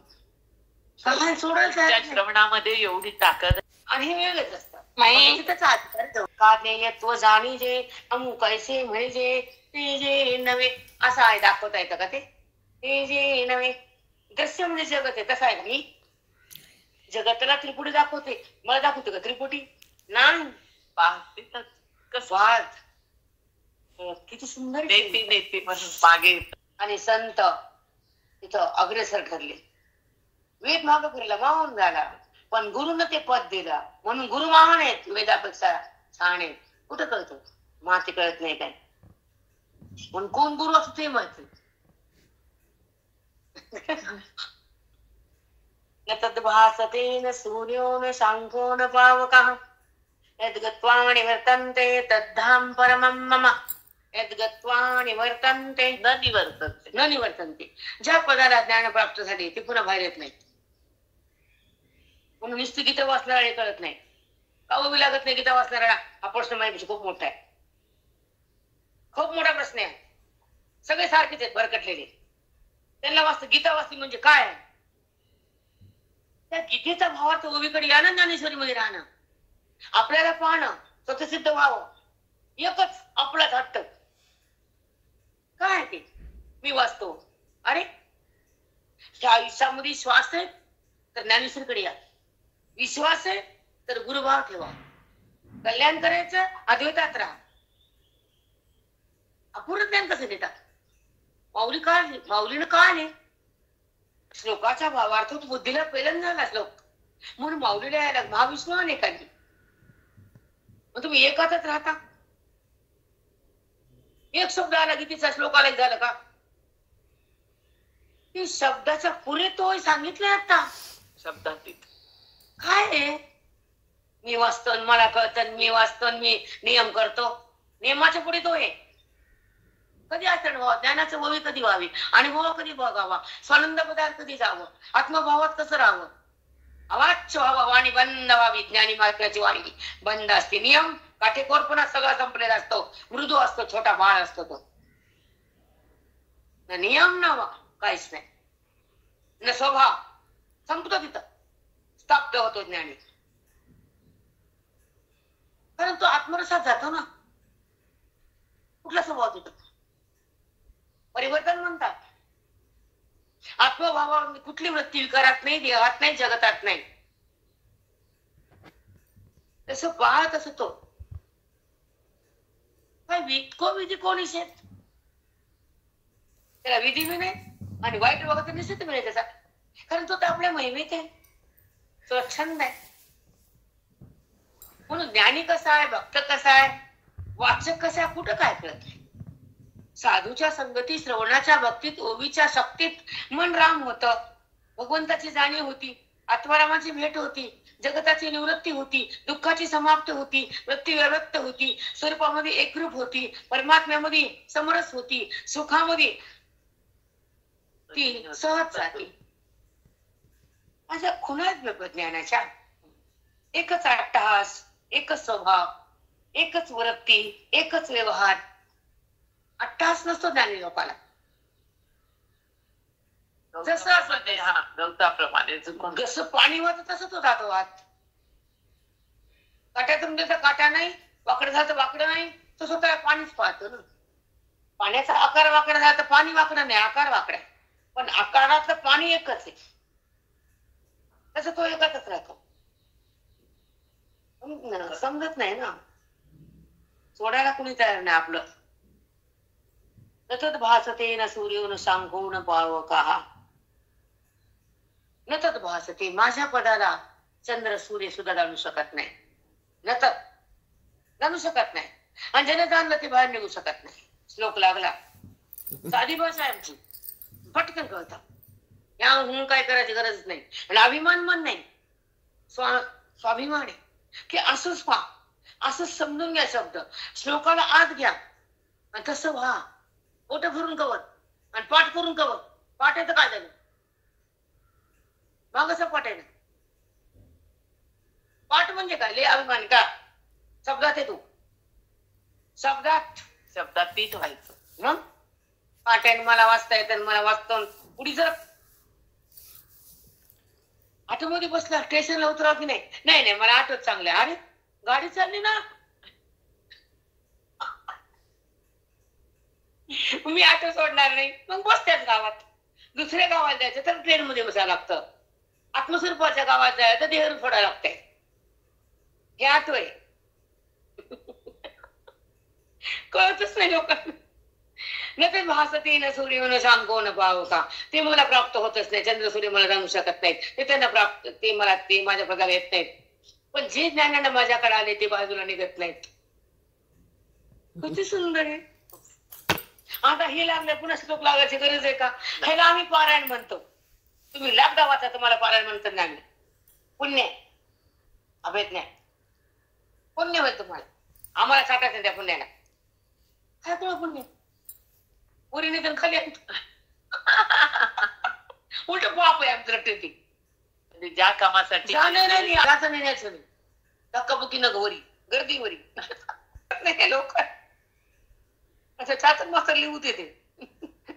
काय सोडायचं श्रवणामध्ये एवढी ताकद, आणि हे वेगळंच असतं. काव्यत्व जाणीजे, अमुक ऐसे म्हणजे ते जे नव्हे. असं आहे, दाखवता येतं का ते जे नव्हे. दृश्य म्हणजे जगत आहे, तसं आहे का मी जगताला त्रिपुटी दाखवते, मला दाखवते का त्रिपुटी नाही. किती सुंदर मागे. आणि संत तिथं अग्रेसर ठरले. वेद माग फिरला, महान झाला, पण गुरुनं ते पद दिलं, म्हणून गुरु महान आहेत, वेदापेक्षा छान आहेत. कुठं कळतो, माती कळत नाही काय. पण कोण गुरु असतो ते माहिती. न तद्भासते न सूर्यो न शांको न पावकः यद्गत्वा निवर्तन्ते तद्धाम परमं मम यद्गत्वा निवर्तन्ते न निवर्तन्ते. ज्या पदाला ज्ञान प्राप्त झाले ते पुन्हा बाहेर येत नाही. म्हणून नुसती गीता वाचणारा हे कळत नाही. कावं लागत नाही गीता वाचणारा. हा प्रश्न माझ्यापेक्षा खूप मोठा आहे, खूप मोठा प्रश्न आहे. सगळे सारखेच आहेत भरकटलेले. त्यांना वाचत गीता वाचली म्हणजे काय? त्या गीतेचा भावार्थ ओवीकडे यानं ज्ञानेश्वरी मध्ये राहणं, आपल्याला पाहणं, स्वतःसिद्ध व्हावं, एकच आपलाच हट्ट. काय ते मी वाचतो. अरे त्या आयुष्यामध्ये श्वास आहे तर ज्ञानेश्वरीकडे या, विश्वास आहे तर गुरुभाव ठेवा, कल्याण करायचं अद्वैतात राहा. अपूर्ण ज्ञान कसं देतात? माऊलीनं काय नाही श्लोकाच्या भावार्थ बुद्धीला पेलन झाला श्लोक म्हणून माऊलीला यायला महाविष्णू अनेकांनी. मग तुम्ही एकातच राहता. एक शब्द आला की तिचा श्लोक आला झालं का? ती शब्दाचा पुरे तोय सांगितलं आता शब्दातीत. काय आहे? मी वाचतो मला कळतं, मी वाचतो मी नियम करतो. नियमाच्या पुढे तो आहे. कधी आचरण व्हावं, ज्ञानाचं भवी कधी व्हावी, अनुभव कधी बघावा, स्वानंद पदार्थ कधी जावं, आत्मभावात कसं राहावं, अवाच्य व्हावं, वाणी बंद व्हावी. ज्ञानी मार्गाची वाणी बंद असते. नियम काटेकोरपणा सगळा संपलेला असतो. मृदू असतो, छोटा बाळ असतो तो. न नियम न काहीच नाही, न स्वभाव. संपतो तिथं, स्तब्ध होतो ज्ञानी. कारण तो आत्मरसात जातो ना. कुठला स्वभाव तिथं? परिवर्तन म्हणतात. आत्मभावावर कुठली वृत्ती विकारात नाही, देहात नाही, जगतात नाही. तसं बाळ तसं तो काय विधी कोणी शेत त्याला विधी बी नाही आणि वाईट बघत निश्चित मिळेल त्याचा. कारण तो तर आपल्या महिमेत आहे, तो छंद आहे. म्हणून ज्ञानी कसा आहे, भक्त कसा आहे, वाचक कसा आहे, कुठं काय कळत नाही. साधूच्या संगती, श्रवणाच्या भक्तीत, ओवीच्या शक्तीत मन राम होत. भगवंताची जाणीव होती, आत्मारामाची भेट होती, जगताची निवृत्ती होती, दुःखाची समाप्ती होती, व्यक्ती व्यक्त होती, स्वरूपामध्ये एकरूप होती, परमात्म्यामध्ये समरस होती, सुखामध्ये ती सहज जाती. अशा खुणाच ज्ञानाच्या एकच अट्टहास, एकच स्वभाव, एकच वृत्ती, एकच व्यवहार. अट्टहास नसतो ज्ञानी लोकाला. जसं पाणी वाहत तसं तो जातो वाहत. काट्यातून त्याचा काटा नाही, वाकडं झालं तर वाकडं नाही, तो स्वतः पाणीच पाहतो ना. पाण्याचा आकार वाकडा झाला तर पाणी वाकडं नाही, आकार वाकडा. पण आकारातलं पाणी एकच आहे, तसं तो एकातच राहतो. समजत नाही ना, सोडायला कुणी तयार नाही आपलं. तत् भासते न सूर्यो न सांगो न पावकः. न तत् भासते, माझ्या पदाला चंद्र सूर्य सुद्धा जाणू शकत नाही. न तत् जाणू शकत नाही, आणि ज्याने जाणलं ते बाहेर निघू शकत नाही. श्लोक लागला. साधी भाषा आहे आमची, पटकन कळतं. या म्हणून काय करायची गरज नाही. आणि अभिमान मन नाही, स्वाभिमान आहे की असंच पहा, असंच समजून घ्या. शब्द श्लोकाला आत घ्या आणि तसं व्हा. पोट भरून कवर आणि पाठ करून कवर. पाठ आहे तर काय झालं? मागचा पाठ आहे ना. पाठ म्हणजे काय? लय अभिमान का? शब्दात आहे तू, शब्दात तीच व्हायचं. मग पाठ आहे मला वाचता येतं, मला वाचतो. पुढे जर ऑटोमध्ये बसला, स्टेशनला उतराव की नाही? नाही मला ऑटोच चांगलं आहे. अरे गाडी चालली ना, मी ऑटो सोडणार नाही. मग बस त्याच गावात. दुसऱ्या गावाला जायचं तर ट्रेन मध्ये बसायला लागतं. आत्मस्वरूपाच्या गावात जायचं तर देहर फोडायला लागतंय. हे ऑटो आहे. कळतच नाही लोकांना. न ते भासते न सूर्य न सांगो न पावकः. ते मला प्राप्त होतच नाही. चंद्र सूर्य मला जाणू शकत नाहीत. ते त्यांना प्राप्त, ते माझ्या पदाला येत नाहीत. पण जे ज्ञानानं माझ्याकडे आले ते बाजूला निघत नाहीत. किती सुंदर आहे. आता हे लागले पुन्हा श्लोक लागायची गरज आहे का? ह्याला आम्ही पारायण म्हणतो. तुम्ही लागदा वाचा, तुम्हाला पारायण म्हणतात नाही. पुण्य अभेद नाही, पुण्य होईल तुम्हाला. आम्हाला साठायचं त्या पुण्याला. काय तुला पुण्य? पुरीने तर खाली उलट पाप आहे आमचं रट्टे ती. ज्या कामासाठी नाही धक्काबुक्की न वरी गर्दी वरी नाही लोक अच्छा चाचण मास्तर लिहू देते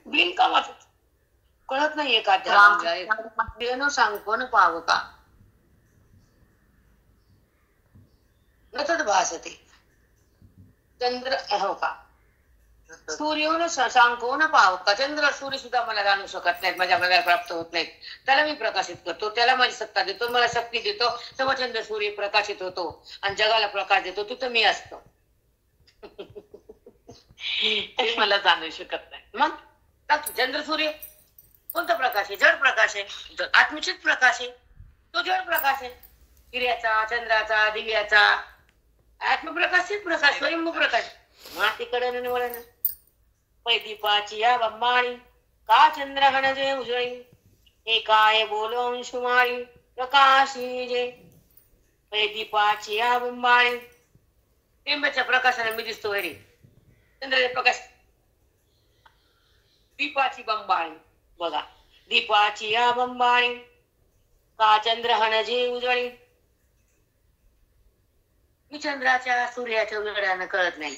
बिनकामाच कळत नाही. एखाद्या सांग कोण पाव का नसत भासते चंद्र हो का सूर्य सांगो न पाव का. चंद्र सूर्य सुद्धा मला जाणू शकत नाहीत, माझ्या मनाला प्राप्त होत नाहीत. त्याला मी प्रकाशित करतो, त्याला माझी सत्ता देतो, मला शक्ती देतो. तेव्हा चंद्र सूर्य प्रकाशित होतो आणि जगाला प्रकाश देतो. तिथं मी असतो. ते मला जाणू शकत नाही. मग चंद्र सूर्य कोणता प्रकाश आहे? जड प्रकाश आहे, आत्मचित प्रकाश आहे. तो जड प्रकाश आहे. सूर्याचा, चंद्राचा, दिव्याचा आत्मप्रकाशित प्रकाश, स्वयंभू प्रकाश. मातीकडे वळण पैदीपाची या बंबाळी का चंद्रगण जे उजळी हे काय बोलून शुमाळी प्रकाशी जे पैदीपाची या बंबाळी. टेंबाच्या प्रकाशाने मी दिसतो घरी. चंद्राचे प्रकाश दीपाची बंबाळी बघा. दीपाची या बंबाळी का चंद्रहण जे उजळी. मी चंद्राच्या सूर्याच्या उजळ्यानं कळत नाही.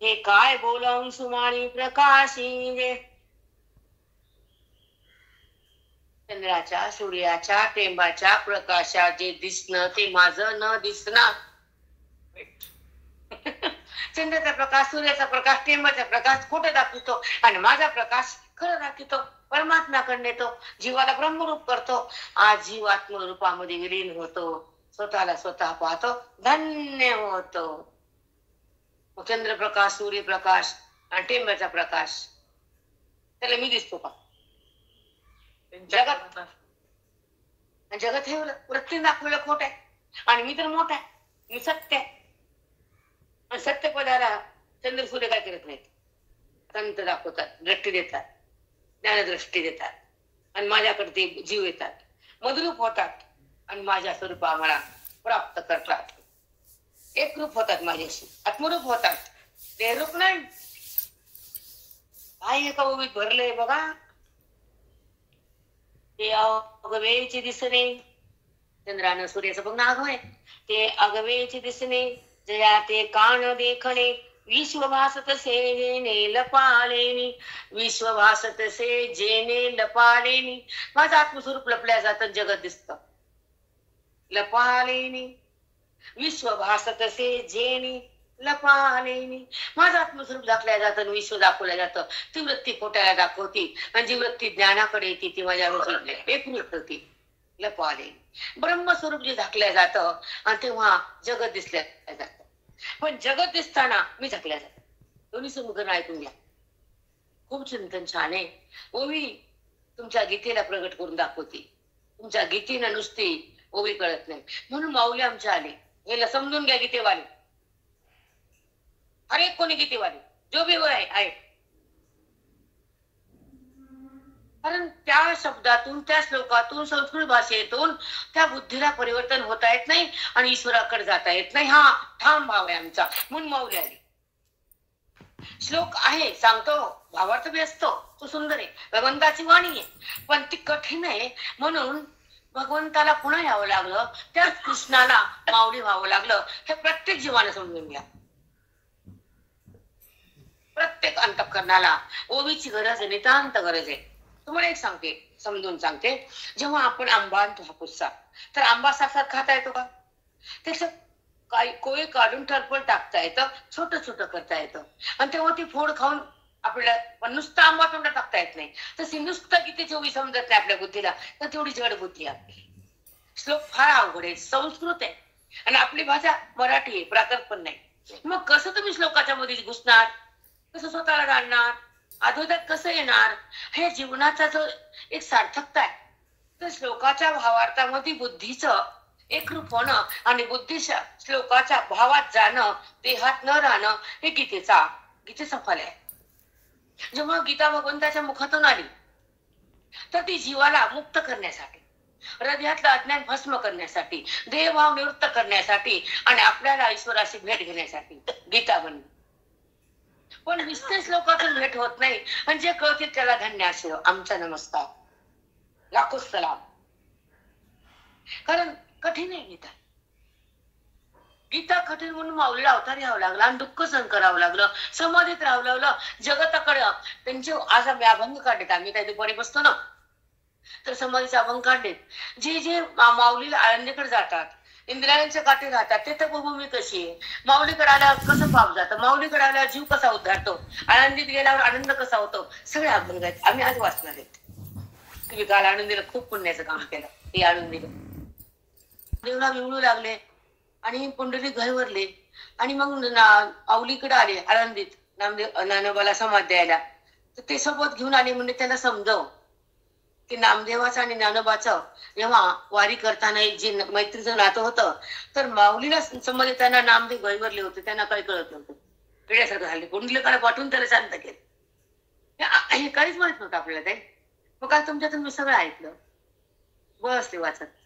हे काय बोलून सुमाळी प्रकाशी जे. चंद्राच्या सूर्याच्या टेंबाच्या प्रकाशात जे दिसणं ते माझं न दिसणं. चंद्राचा प्रकाश, सूर्याचा प्रकाश, टेंबाचा प्रकाश खोटं दाखवतो आणि माझा प्रकाश खरं दाखवतो. परमात्म्याकडे नेतो, जीवाला ब्रह्मरूप करतो. आज जीव आत्मरूपामध्ये विलीन होतो, स्वतःला स्वतः पाहतो, धन्य होतो. चंद्रप्रकाश, सूर्यप्रकाश आणि टेंबाचा प्रकाश त्याला मी दिसतो का? जगात जगत हे वृत्ती दाखवलं खोट आहे आणि मी तर मोठा आहे, मी सत्य आहे. आणि सत्य पदाला चंद्र सूर्य काय करत नाहीत. संत दाखवतात, दृष्टी देतात, ज्ञानदृष्टी देतात आणि माझ्याकडे ते जीव येतात, मधुरूप होतात आणि माझ्या स्वरूप आम्हाला प्राप्त करतात. एक रूप होतात, माझ्याशी आत्मरूप होतात. ते रूप नाही. काय एका उभीत भरले बघा. ते अगवेचे दिसणे. चंद्रानं सूर्याचं बघ ना आगव आहे. ते अगवेचे दिसणे जया ते कान देखणे. विश्व भासत से जेने लपालेनी. विश्व भासत से जेने लपालेनी. माझं आत्मस्वरूप लपल्या जातं, जगत दिसतं लपालेनी. विश्व भासत से जेने लपालेनी. माझं आत्मस्वरूप दाखल्या जातं, विश्व दाखवलं जातं. ती वृत्ती खोट्याला दाखवती आणि जी वृत्ती ज्ञानाकडे येते ती माझ्या एक वृत्ती होती लपालेनी. ब्रह्मस्वरूप जे झाकल्या जातं आणि तेव्हा जगत दिसल्या जातं. पण जगत दिसताना मी झाकल्या जातो. दोन्ही समुद्र ऐकून घ्या. खूप चिंतन छान आहे. ओवी तुमच्या गीतेला प्रगट करून दाखवते. तुमच्या गीतेनं नुसती ओवी कळत नाही म्हणून माऊली आमच्या आले. याला समजून घ्या गीतेवाले. हर एक कोणी गीतेवाले जो भी आहे. कारण त्या शब्दातून, त्या श्लोकातून, संस्कृत भाषेतून त्या बुद्धीला परिवर्तन होता येत नाही आणि ईश्वराकडे जाता येत नाही. हा ठाम भाव आहे आमचा म्हणून माऊली आली. श्लोक आहे सांगतो, भावार्थ बी असतो, तो सुंदर आहे, भगवंताची वाणी आहे, पण ती कठीण आहे म्हणून भगवंताला पुन्हा यावं लागलं. त्याच कृष्णाला माऊली व्हावं लागलं. हे प्रत्येक जीवाने समजून घ्या. प्रत्येक अंतःकरणाला ओवीची गरज आहे, नितांत गरज आहे. तुम्हाला एक सांगते, समजून सांगते. जेव्हा आपण आंबा आणतो हापूसचा, तर आंबा साक्षात खाता येतो का? त्याच्यात काही कोळी काढून टरफल टाकता येतं, छोटं छोटं करता येतं आणि तेव्हा ती फोड खाऊन आपल्याला नुसता आंबा तोंडात टाकता येत नाही. तशी नुसतं गीतेची ओवी समजत नाही आपल्या बुद्धीला, तर तेवढी जड बुद्धी आपली. श्लोक फार अवघड आहे, संस्कृत आहे आणि आपली भाषा मराठी आहे, प्राकृत पण नाही. मग कसं तुम्ही श्लोकाच्या मध्ये घुसणार? कसं स्वतःला जाणणार? अद्वैतात कसं येणार? हे जीवनाचा जो एक सार्थकता आहे. तर श्लोकाच्या भावार्थामध्ये बुद्धीचं एकरूप होणं आणि बुद्धीच्या श्लोकाच्या भावात जाणं, देहात न राहणं, हे गीतेचं फल आहे. जेव्हा गीता भगवंताच्या मुखातून आली तर ती जीवाला मुक्त करण्यासाठी, हृदयातलं अज्ञान भस्म करण्यासाठी, देहभाव निवृत्त करण्यासाठी आणि आपल्याला ईश्वराशी भेट घेण्यासाठी गीता बनली. पण 20 श्लोकातून भेट होत नाही आणि जे कळतील त्याला धन्य असेल, आमचा नमस्कार, लाखो सलाम. कारण कठीण आहे गीता. गीता कठीण म्हणून माऊलीला अवतार यावं लागला आणि दुःख सहन करावं लागलं, समाधीत राहावं लागलं. जगताकडे त्यांचे आज आम्ही अभंग काढलेत. आम्ही काही दुपारी बसतो ना, तर समाधीचे अभंग काढलेत. जे जे माऊलीला आळंदीकडे जातात, इंद्रायणच्या काठी राहतात, ते तर भूमी कशी आहे, माऊलीकडे आल्यावर कसं पाप जातं, माऊलीकडे आल्यावर जीव कसा उद्धारतो, आळंदीत गेल्यावर आनंद कसा होतो, सगळे अभंग आहेत. आम्ही आज वाचणार आहेत. तुम्ही काल आळंदीला खूप पुण्याचं काम केलं. हे आळंदीला देवळा मिळू लागले आणि पुंडलिक घरवरले आणि मग माऊलीकडे आले आळंदीत नामदेव ज्ञानोबाला समाधी द्यायला. तर ते सोबत घेऊन आले. म्हणजे त्याला समजव की नामदेवाचं आणि ज्ञानोबाचं जेव्हा वारी करताना जे मैत्रीचं नातं होतं, तर माऊलीला संबंधित त्यांना नामदेव गैवरले होते, त्यांना काही कळत नव्हतं, पिढ्यासारखं झाले. कुंडलीकडे पाठवून त्याला शांत केलं. हे काहीच माहित नव्हतं आपल्याला. ते मग काल तुमच्यातून मी सगळं ऐकलं. बस ते वाचत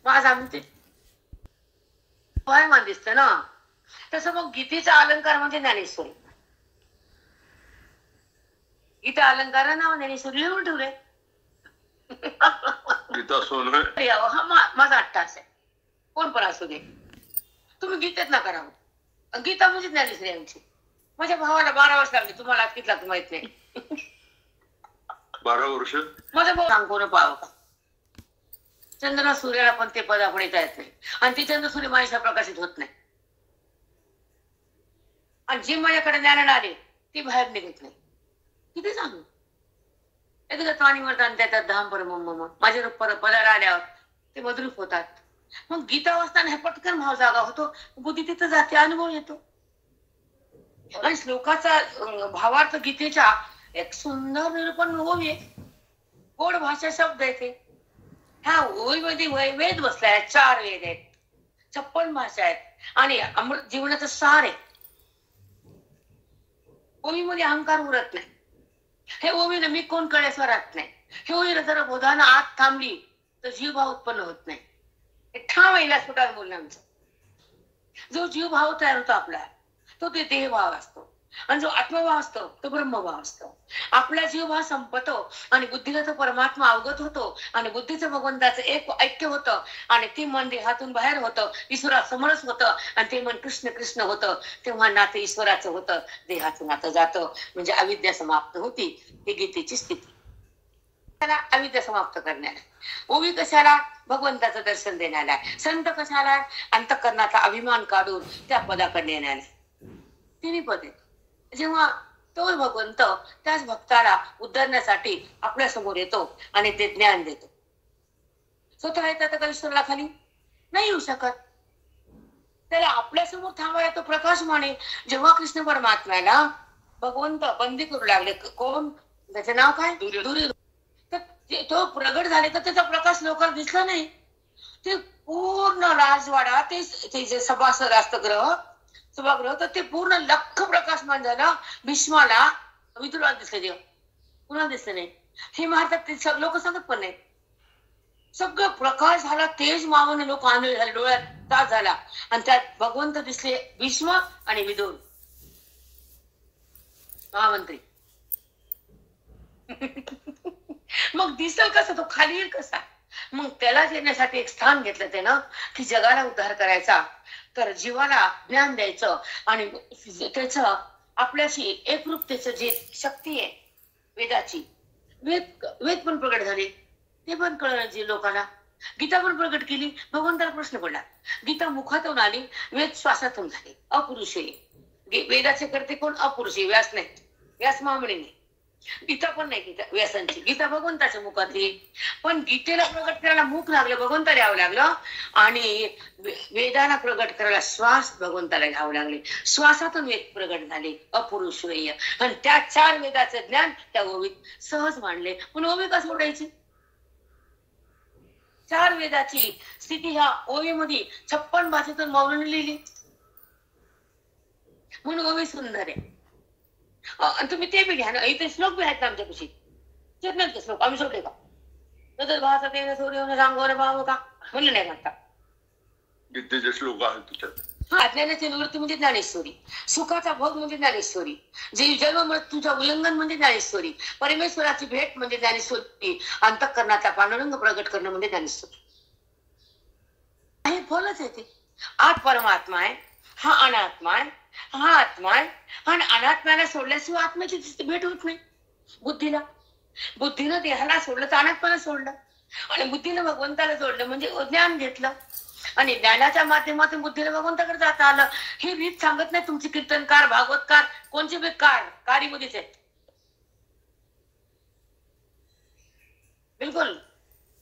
आज आम्ही ते मान दिसत ना. तसं मग गीतेचा अलंकार म्हणजे ज्ञानेश्वरी. गीता अलंकार नाव ज्ञानेश्वरी लिहून ठेवले. हा माझा अट्टास आहे. कोण पण असू दे, तुम्ही गीतेत ना करावं. गीता म्हणजे ज्ञानेश्वरी आमची. माझ्या भावाला 12 वर्ष लागली. तुम्हाला किती लागतं माहित नाही. 12 वर्ष माझा भाऊ सांगून पाहावं का. चंद्र सूर्याला पण ते पदापुढे येत नाही आणि ती चंद्र सूर्य माझ्या प्रकाशित होत नाही. आणि जी माझ्याकडे ज्ञानाला आले ती बाहेर निघत नाही. किती सांगू. एकदा पाणी वरतात त्याच्यात धाम परम माझ्या पदाला आल्यावर ते मधुरूप होतात. मग गीता वाचताना हे पटकन भाव जागा होतो, बुद्धी तिथं जाते, अनुभव येतो. आणि श्लोकाचा भावार्थ गीतेच्या एक सुंदर निरूपण ओवी, गोड भाषा शब्द आहे ते. ह्या ओवीमध्ये वेद बसलाय. 4 वेद आहेत, 56 भाषा आहेत आणि अमृत जीवनाचं सार आहे. ओवीमध्ये अहंकार उरत नाही. हे ओवीनं मी कोण कळेश्वर राहत नाही. हे ओवीनं जर बोधानं आत थांबली तर जीवभाव उत्पन्न होत नाही. हे ठाम येईल अस्पताल बोलणं आमचं. जो जीवभाव तयार होतो आपला, तो ते देहभाव असतो. आणि जो आत्मभाव असतो तो ब्रह्मभाव असतो. आपला जीवभाव संपतो आणि बुद्धीला तो परमात्मा अवगत होतो आणि बुद्धीचं भगवंताचं एक ऐक्य होतं आणि ती मन देहातून बाहेर होतं, ईश्वरासमोरच होतं आणि ते मन कृष्ण कृष्ण होतं. तेव्हा नातं ईश्वराचं होतं, देहाचं नातं जातं. म्हणजे अविद्या समाप्त होती. ही गीतेची स्थिती. त्याला अविद्या समाप्त करण्याला. ओवी कशाला? भगवंताचं दर्शन देण्याला. संत कशाला? अंतःकरणाचा अभिमान काढून त्या पदाकडे येण्याला. 3 पदे. जेव्हा तो भगवंत त्याच भक्ताला उद्धरण्यासाठी आपल्या समोर येतो आणि ते ज्ञान देतो. स्वतः येतात का ईश्वराला खाली? नाही येऊ शकत. त्याला आपल्या समोर थांबायला तो प्रकाश माने. जेव्हा कृष्ण परमात्म्याला भगवंत बंदी करू लागले, कोण त्याचं नाव काय? दुर्योधन. तर तो प्रगट झाले तर त्याचा प्रकाश लोकांना दिसला नाही. ते पूर्ण राजवाडा, ते जे सभासद असतं सभागृह, तर ते पूर्ण लख प्रकाशमान झालं. भीष्माला विदुराला दिसले देव, कुणाला दिसले नाही. हे महाराज ते लोक सांगत पण नाही. सगळं प्रकाश झाला, तेज मावून लोक आंधळे झाले, डोळ्यात तास झाला आणि त्यात भगवंत दिसले भीष्म आणि विदुर महामंत्री. मग दिसल कसं, तो खाली येईल कसा? मग त्याला येण्यासाठी एक स्थान घेतलं त्यानं की जगाला उद्धार करायचा, तर जीवाला ज्ञान द्यायचं आणि त्याच आपल्याशी एकरूपतेचं जे शक्ती आहे वेदाची. वेद पण प्रगट झाले, ते पण कळलं जे लोकांना. गीता पण प्रगट केली. भगवंताला प्रश्न पडला. गीता मुखातून आली, वेद श्वासातून झाले. अपुरुष आहे वेदाचे करते कोण? अपुरुष आहे. व्यास नाही, व्यास महामणी नाही. गीता पण नाही गीता व्यासांची. गीता भगवंताच्या मुखातली. पण गीतेला प्रगट करायला मुख लागलं, भगवंताला यावं लागलं. आणि वेदाला प्रगट करायला श्वास भगवंताला घ्यावं लागले. श्वासातून वेद प्रगट झाले, अपुरुष वेय. आणि त्या 4 वेदाचं ज्ञान त्या ओवीत सहज मांडले. पण ओवी का सोडायची? 4 वेदाची स्थिती ह्या ओवीमध्ये 56 भाषेतून मौलाने लिहिली, म्हणून ओवी सुंदर आहे. आणि तुम्ही ते बी घ्या ना, इथे श्लोक बी आहेत ना आमच्यापाशी, चेतनांचे श्लोक आम्ही सोडले का? तर भाषा ते सूर्य सांगोरे भाव का म्हणलं नाही म्हणता. गीतेचे श्लोक आहेत तुझ्यात. हा, ज्ञानाची निवृत्ती म्हणजे ज्ञानेश्वरी, सुखाचा भोग म्हणजे ज्ञानेश्वरी, जे जन्म मृत्यूचा उल्लंघन म्हणजे ज्ञानेश्वरी, परमेश्वराची भेट म्हणजे ज्ञानेश्वरी, अंतःकरणाचा पांडुरंग प्रगट करणं म्हणजे ज्ञानेश्वरी. हे फलच आहे ते. आत परमात्मा आहे, हा अनात्मा आहे, हा आत्मा आहे, आणि अनात्म्याला सोडल्याशिवाय आत्म्याची भेट होत नाही. बुद्धीनं देहाला सोडलं तर अनात्म्याला सोडलं, आणि बुद्धीनं भगवंताला जोडलं म्हणजे ज्ञान घेतलं, आणि ज्ञानाच्या माध्यमातून बुद्धीला भगवंताकडे जाता आलं. ही रीत सांगत नाही तुमचे कीर्तनकार, भागवतकार, कोणचे बी कारीमध्येच आहेत बिलकुल.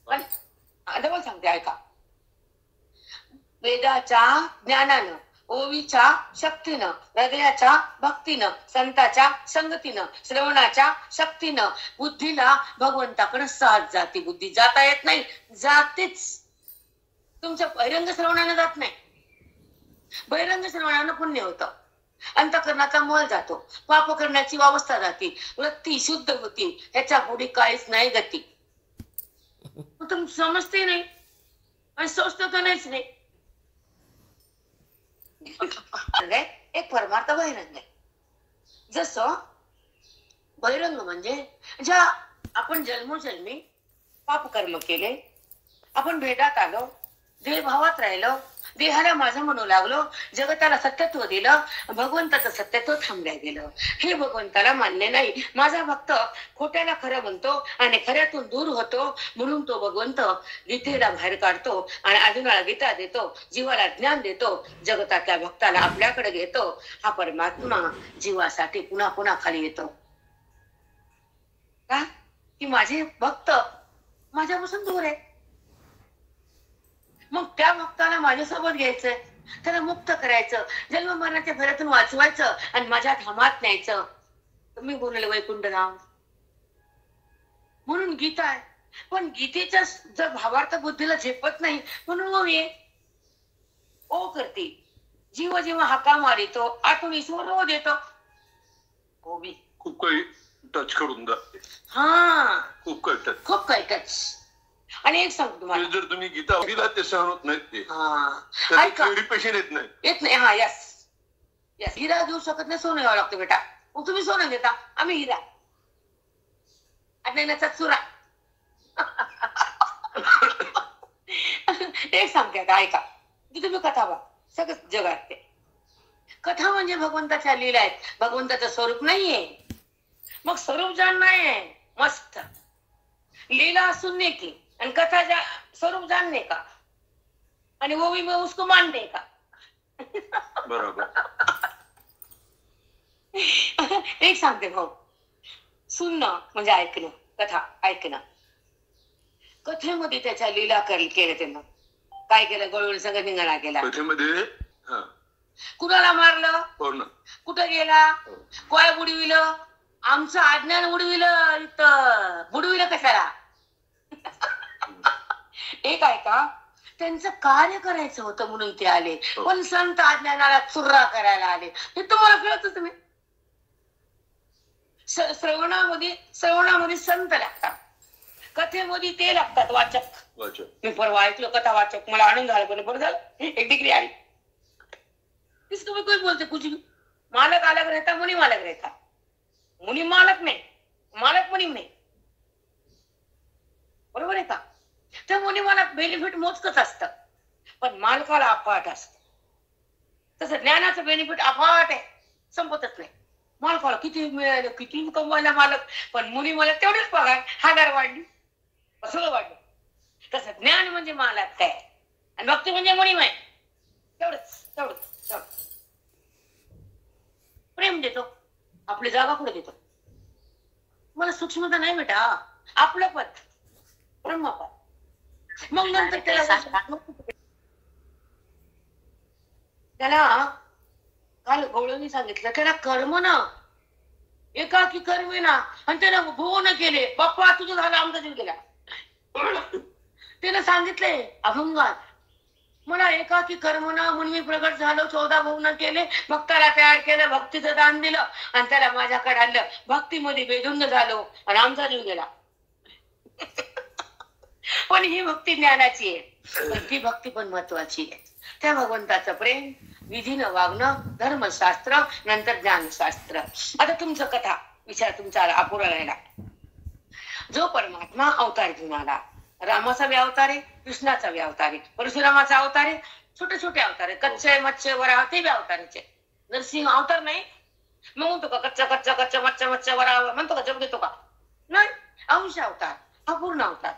पण डबल सांगते ऐका. वेदाच्या ज्ञानानं, ओवीच्या शक्तीनं, हृदयाच्या भक्तीनं, संताच्या संगतीनं, श्रवणाच्या शक्तीनं बुद्धीला भगवंताकडे सहज जाते. बुद्धी जाता येत नाही, जातेच. तुमच्या बहिरंग श्रवणानं जात नाही. बहिरंग श्रवणानं पुण्य होतं, अंतःकरणाचा मळ जातो, पाप करण्याची अवस्था जाते, वृत्ती शुद्ध होती, ह्याच्या पुढे काहीच नाही गती. तुम समजते नाही आणि सोचत तर नाहीच नाही. एक परमार्थ बहिरंग आहे. जसं बहिरंग म्हणजे ज्या आपण जन्मोजन्मी पाप कर्म केले, आपण भेदात आलो, देहभावात राहिलो, देहाला माझं म्हणू लागलो, जगताला सत्यत्व दिलं, भगवंताचं सत्यत्व थांबल्या गेलं. हे भगवंताला मान्य नाही. माझा भक्त खोट्याला खरं म्हणतो आणि खऱ्यातून दूर होतो, म्हणून तो भगवंत गीतेला बाहेर काढतो आणि अर्जुनाला गीता देतो, जीवाला ज्ञान देतो, जगतातल्या भक्ताला आपल्याकडे घेतो. हा परमात्मा जीवासाठी पुन्हा पुन्हा खाली येतो. का? की माझे भक्त माझ्यापासून दूर आहे. मग त्या भक्ताला माझ्यासोबत घ्यायचंय, त्याला मुक्त करायचं, जन्म मरणाच्या घरातून वाचवायचं आणि माझ्या धामात न्यायचं. तुम्ही बोलले वैकुंठ धाम म्हणून गीता आहे. पण गीतेच्या जर भावार्थ बुद्धीला झेपत नाही, म्हणून ओ करते. जीव जेव्हा हाका मारितो, आतून ईश्वर ओ देतो. ओबी खूप काही टच करून जाते. हा, खूप काही टच. आणि एक सांगतो तुम्हाला, जर तुम्ही गीता दिला ते सहन होत नाहीत, ते पेशंट येत नाही, येत नाही. हा, यस यस. हिरा घेऊ शकत नाही, सोनं घ्यावं लागतं बेटा. मग तुम्ही सोनं घेता, आम्ही हिरा. अज्ञानाचा चुरा. एक सांगते आता ऐका, की तुम्ही कथा बघा, सगळं जगात ते कथा म्हणजे भगवंताच्या लीला आहेत. भगवंताचं स्वरूप नाहीये, मग स्वरूप जाणणं आहे. मस्त लीला सुनने की आणि कथा स्वरूप जानने का, आणि वो भी मैं उसको मानने का. बरोबर. एक सांगते भाऊ, सुनणं म्हणजे ऐकणं, कथा ऐकणं. कथेमध्ये त्याच्या लीला केल्या त्यानं. काय केलं? गळून सगळं निघाला गेला. कथेमध्ये कुणाला मारलं, कुठं गेला, काय बुडविलं, आमचं अज्ञान उडविलं, इथं बुडविलं कशाला. एक ऐका, त्यांचं कार्य करायचं होतं म्हणून ते आले, पण संत अज्ञानाला चुर्रा करायला आले. हे तुम्हाला कळत? तुम्ही श्रवणामध्ये संत लागतात, कथेमध्ये ते लागतात वाचक. मी परवा ऐकलं कथा वाचक, मला आनंद झाला. बरोबर झालं, एक डिग्री आली. तुम्ही कोण बोलते कुछ भी. मालक अलग रहता, मुनी मालक रहता. मुनी मालक नाही, मालक मुनी नाही. बरोबर आहे का? त्या मुनी मालक बेनिफिट मोजकच असतं, पण मालकाला अफाट असत. तसं ज्ञानाचं बेनिफिट अफाट आहे, संपतच नाही. मालकाला किती मिळालं, किती कमवायला मालक, पण मुनी मालक तेवढेच पगार, 1000 वाढली, सगळं वाढलं. तसं ज्ञान म्हणजे मालक काय, आणि भक्ती म्हणजे मुनीमय. तेवढंच तेवढंच तेवढं प्रेम देतो, आपली जागा पुढे देतो. मला सूक्ष्मता नाही बेटा, आपलं पद ब्रह्मपद. मग नंतर त्याला काल गवळणी सांगितलं, त्याला कर्म ना एकाकी कर्मी ना, आणि त्याला भुवन केले. बाप्पा तुझं झालं, आमचा जीव गेला. त्यानं सांगितलंय अभंगात, मला एकाकी कर्मना म्हणून मी प्रगट झालो, 14 भुवन केले, भक्ताला तयार केलं, भक्तीचं दान दिलं आणि त्याला माझ्याकडे आणलं, भक्तीमध्ये बेधुंद झालो आणि आमचा जीव गेला. पण ही भक्ती ज्ञानाची आहे, पण ती भक्ती पण महत्वाची आहे. त्या भगवंताचं प्रेम, विधीनं वागणं, धर्मशास्त्र, नंतर ज्ञानशास्त्र. आता तुमचं कथा विचार तुमचा अपुरा राहिला. जो परमात्मा अवतार घेऊन आला, रामाचा बी अवतार आहे, कृष्णाचा बी अवतार आहे, परशुरामाचा अवतार आहे, छोटे छोटे अवतार आहे, कच्चे मच्छे वरा ते बी अवताराचे. नरसिंह अवतार नाही मग म्हणतो का कच्चा कच्चा कच्चा मच्छा मच्छा वरा म्हणतो का, जप देतो का? नाही, अंश अवतार हा पूर्ण अवतार.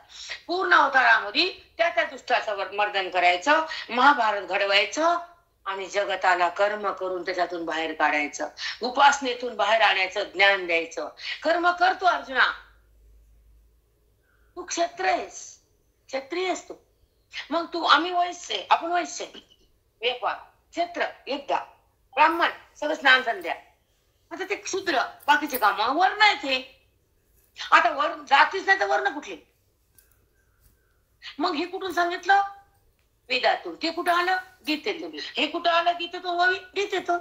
पूर्ण अवतारामध्ये त्या दुष्टाचं मर्दन करायचं, महाभारत घडवायचं आणि जगताला कर्म करून त्याच्यातून बाहेर काढायचं, उपासनेतून बाहेर आणायचं, ज्ञान द्यायचं. कर्म करतो अर्जुना, तू क्षत्र आहेस, क्षत्रिय आहेस तू. मग तू आम्ही वैश्य, आपण वैश्य, व्यापार, क्षेत्र एकदा, ब्राह्मण सगळं स्नान संध्या. आता ते शूद्र बाकीचे काम वर्ण आहेत हे. आता वर्ण जातीच नाही तर वर्ण कुठले? मग हे कुठून सांगितलं? वेदातून. ते कुठं आलं? गीतेतून. हे कुठं आलं? गीतेतून. ओवी गीतेतून.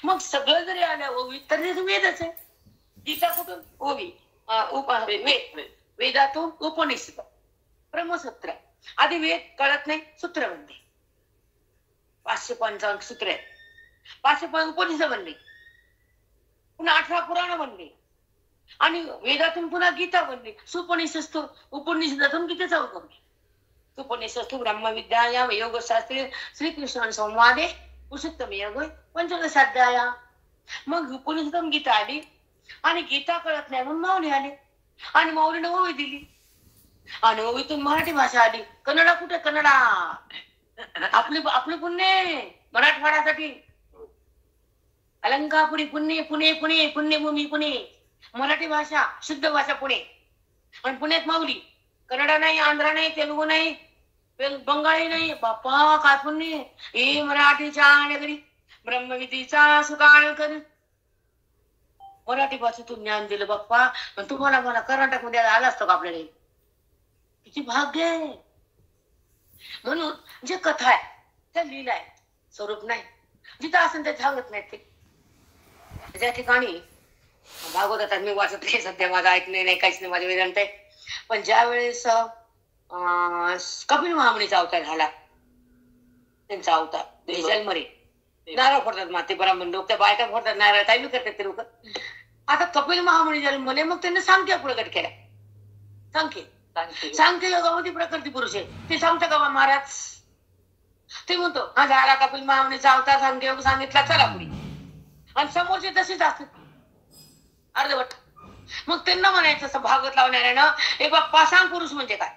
मग सगळं जरी आलं ओवी तर ते वेदच आहे. गीता कुठून? ओवी. वेदातून उपनिषद, ब्रह्मसूत्र. आधी वेद कळत नाही, सूत्र बनले, 555 सूत्र आहेत, 555 उपनिषद बनले, पुन्हा 18 पुराण बनले आणि वेदातून पुन्हा गीता बनली. सुपनिषद उपनिषदातून गीतेचा उगम. उपनिषदस्तु ब्रह्मविद्यायां योगशास्त्रे श्रीकृष्ण संवादे पुरुषोत्तम योग पंचदशाध्याय. मग उपनिषदातून गीता आली आणि गीता कळत नाही म्हणून माऊली आले आणि माऊलीने ओवी दिली आणि ओवीतून मराठी भाषा आली. कन्नडा कुठे? कन्नडा आपली पुण्य मराठवाड्यासाठी अलंकापुरी पुणे, पुणे पुणे पुण्यभूमी पुणे. मराठी भाषा शुद्ध भाषा पुणे आणि पुण्यात माऊली. कन्नडा नाही, आंध्र नाही, तेलुगू नाही, बंगाली नाही. बाप्पा काय पुण्य. हे मराठीच्या नगरी ब्रह्मविधीचा सुकाळ कर. मराठी भाषेतून ज्ञान दिलं बाप्पा. तुम्हाला मला कर्नाटक मध्ये आला असतो का आपल्याला? किती भाग्य आहे. म्हणून जे कथा आहे त्या लीला आहे, स्वरूप नाही. जिथं असेल ते सांगत नाहीत ते. ज्या ठिकाणी भागवतात मी वाचत नाही सध्या, माझं ऐकणे नाही, काहीच नाही, माझे वेदांत आहे. पण ज्या वेळेस कपिल महामुनीचा अवतार झाला, त्यांचा अवतार जन्मरे नारळ फोडतात माते ब्राह्मण लोक, त्या बायका फोडतात नारळ, काही बी करतात ते लोक. आता कपिल महामुनी जन्मले, मग त्यांनी सांख्य प्रकट केला. सांख्य योगामध्ये प्रकृती पुरुष आहे. ते सांगतं का महाराज? ते म्हणतो हा झाला कपिल महामुनीचा अवतार, सांख्य योग सांगितला, चला पुढे. आणि समोरचे तसेच असतात अर्धवट. मग त्यांना म्हणायचं असं भागवत लावणाऱ्यानं, हे बाप्पा सांग पुरुष म्हणजे काय?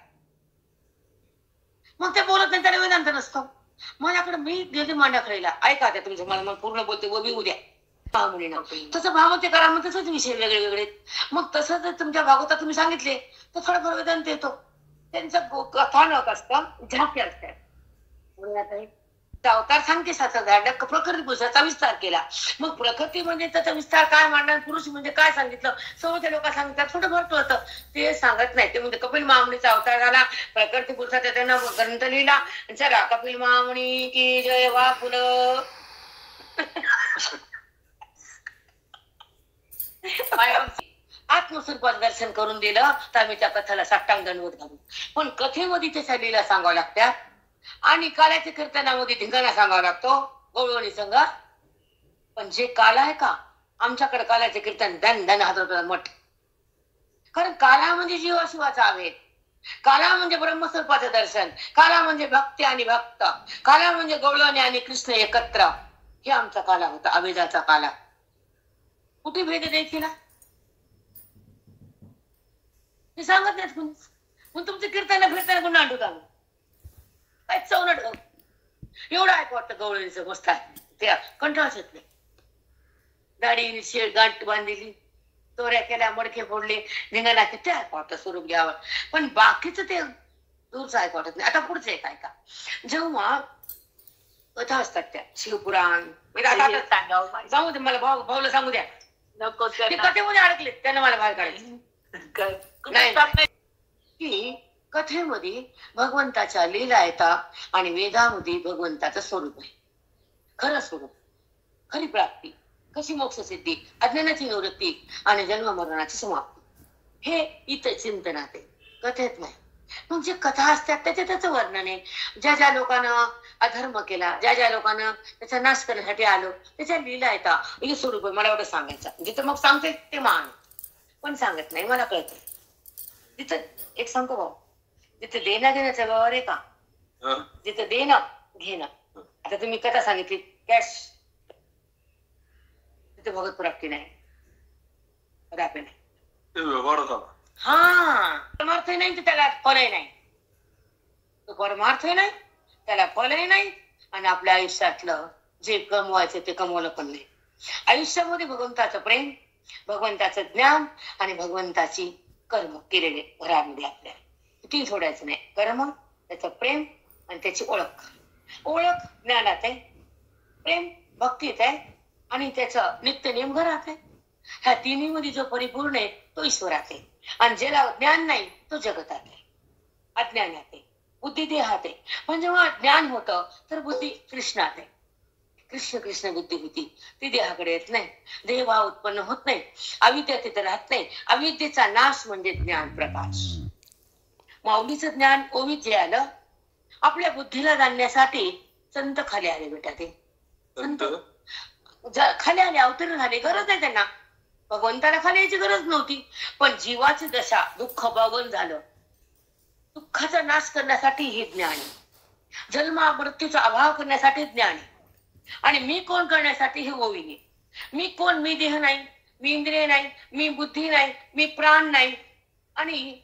मग ते बोलत नाही, त्याला वेदांत नसतं. माझ्याकडे मी गेले मांडाखळीला, ऐका त्या तुमचं, मला पूर्ण बोलते बी उद्या महामुनीनं. तसं भागवते करा, मग तसंच विषय वेगळे वेगळे. मग तसं जर तुमच्या भागवतात तुम्ही सांगितले तर थोडंफार वेदांत येतो. त्यांचं कथानक असतं, झाके असतात. अवतार सांगते झाड प्रकृती पुरुषाचा विस्तार केला. मग प्रकृती म्हणजे त्याचा विस्तार काय मांडणार, पुरुष म्हणजे काय सांगितलं, समोरच्या लोक सांगतात थोडं भरतो होतं, ते सांगत नाही. ते म्हणजे कपिल महामुनीचा अवतार झाला, प्रकृती पुरुषाचा त्यांना ग्रंथ लिहिला. चला कपिल महामुनी की जय वा फुलं. आत्मस्वरूपात दर्शन करून दिलं तर आम्ही त्या कथेला साष्टांग दंडवत घालू. पण कथेमध्ये त्याच्या लीला सांगावं लागतात आणि काल्याच्या कीर्तनामध्ये धिंगाणा सांगावा लागतो गवळणी संघ. पण जे काला आहे का, आमच्याकडे काल्याचे कीर्तन धन धन हातात मठ. कारण काला म्हणजे जीवाशिवाचा आवेग, काला म्हणजे ब्रह्मस्वरूपाचं दर्शन, काला म्हणजे भक्ती आणि भक्त, काला म्हणजे गवळणी आणि कृष्ण एकत्र. हे आमचा काला होता, आवेदाचा काला. कुठे भेट द्यायची ना हे सांगत नाहीत कोणी. मग तुमचे कीर्तन भेटताना कोण आणतो आम्ही काय चौनट एवढं ऐकू वाटतं गवळणीचं मस्त आहे. ते कंटाळच येत नाही. दाढी शेड गाठ बांधली, तोऱ्या केल्या, मडके फोडले, धिंगाणाचे, ते ऐकू वाटतं स्वरूप घ्यावं. पण बाकीचं ते दूरचं ऐकू वाटत नाही. आता पुढचं एक ऐका. जेव्हा कथा असतात त्या शिवपुराण सांगू दे मला, भाऊला सांगू द्या. नको, ते कथेमध्ये अडकले, त्यांना मला बाहेर काढायचं नाही. की कथेमध्ये भगवंताच्या लीला येतात आणि वेदामध्ये भगवंताचं स्वरूप आहे, खरं स्वरूप, खरी प्राप्ती, कशी मोक्ष सिद्धी, अज्ञानाची निवृत्ती आणि जन्म मरणाची समाप्ती, हे इथं चिंतनात आहे, कथेत नाही. मग जे कथा असतात त्याच वर्णन आहे. ज्या ज्या लोकांना अधर्म केला, ज्या ज्या लोकांना त्याचा नाश करण्यासाठी आलो, त्याच्या लीला येतात. हे स्वरूप आहे. मला एवढं सांगायचं, जिथं मग सांगते ते मान पण सांगत नाही, मला कळत. तिथं एक सांगतो भाऊ, जिथे देणं घेण्याचा व्यवहार आहे का, जिथे देणं घेणं, आता तुम्ही कथा सांगितली कॅश, तिथे भगत प्राप्ती नाही, रापे नाही, व्यवहार झाला. हा परमार्थ नाही तर त्याला फलही नाही, तो परमार्थ नाही त्याला फलही नाही, आणि आपल्या आयुष्यातलं जे कमवायचं ते कमवलं पण नाही. आयुष्यामध्ये भगवंताचं प्रेम, भगवंताचं ज्ञान आणि भगवंताची कर्म केलेले घरामध्ये आपल्या किती सोडायचं नाही. कर्म, त्याचं प्रेम आणि त्याची ओळख. ओळख ज्ञानात आहे, प्रेम भक्तीत आहे आणि त्याचं नित्य नेम घरात आहे. ह्या तिन्ही मध्ये जो परिपूर्ण आहे तो ईश्वरात आहे, आणि ज्याला ज्ञान नाही तो जगतात आहे, अज्ञानात आहे, बुद्धी देहात आहे. पण जेव्हा ज्ञान होतं तर बुद्धी कृष्णात आहे. कृष्ण कृष्ण बुद्धी होती, ती देहाकडे येत नाही, देहभाव उत्पन्न होत नाही, अविद्या तिथे राहत नाही. अविद्येचा नाश म्हणजे ज्ञान प्रकाश. माऊलीचं ज्ञान ओवीत जे आलं, आपल्या बुद्धीला जाणण्यासाठी संत खाली आले बेटा. ते संत खाली आले, अवतीर्ण झाले. गरज नाही त्यांना, भगवंताला खाली यायची गरज नव्हती. पण जीवाची दशा, दुःख बघून झालं, दुःखाचा नाश करण्यासाठी हे ज्ञान, जन्म मृत्यूचा अभाव करण्यासाठी ज्ञान, आणि मी कोण करण्यासाठी हे ओवीने. मी कोण? मी देह नाही, मी इंद्रिय नाही, मी बुद्धी नाही, मी प्राण नाही, आणि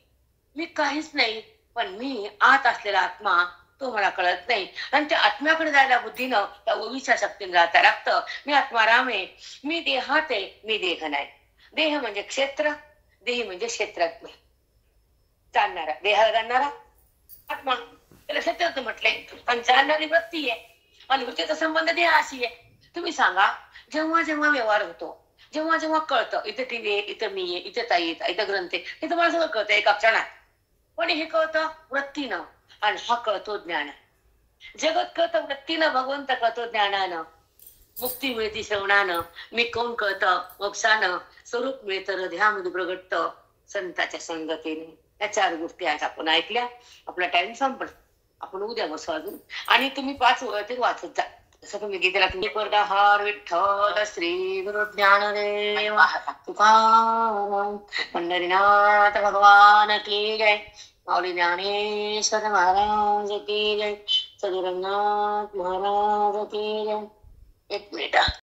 मी काहीच नाही. पण मी आत असलेला आत्मा, तो मला कळत नाही. आणि त्या आत्म्याकडे जायला बुद्धीनं, त्या ओवीच्या शक्तीने जाता लागतं. मी आत्माराम आहे, मी देहात आहे, मी देह नाही. देह म्हणजे क्षेत्र, देह म्हणजे क्षेत्रज्ञ, जाणणारा, देहाला जाणणारा आत्मा, त्याला क्षेत्र म्हटलंय. आणि जाणणारी वृत्ती आहे, आणि वृत्तीचा संबंध देहाशी आहे. तुम्ही सांगा, जेव्हा जेव्हा व्यवहार होतो, जेव्हा जेव्हा कळतं, इथे टीव्ही आहे, इथं मी आहे, इथे ताई आहे, इथं ग्रंथ आहे, हे तुम्हाला सगळं कळतं एका क्षणात. पण हे कळतं वृत्तीनं, आणि हा कळतो ज्ञान. जगत कळतं वृत्तीनं, भगवंत कळतो ज्ञानानं. मुक्ती मिळती श्रवणानं, मी कोण कळतं मोक्षानं, स्वरूप मिळतं हृदयामध्ये प्रगटतं संताच्या संगतीने. या 4 गोष्टी आज आपण ऐकल्या. आपला टाइम संपला, आपण उद्या बसू अजून. आणि तुम्ही 5 वेळा तरी वाचत जा, जसं तुम्ही गीतेला तुम्ही हर विठ्ठल श्री गुरु ज्ञानदेव तुकाराम पंढरीनाथ भगवान की जय. माऊली ज्ञानेश्वर महाराज की जय. सद्गुरुनाथ महाराज की जय. एक मिनिट.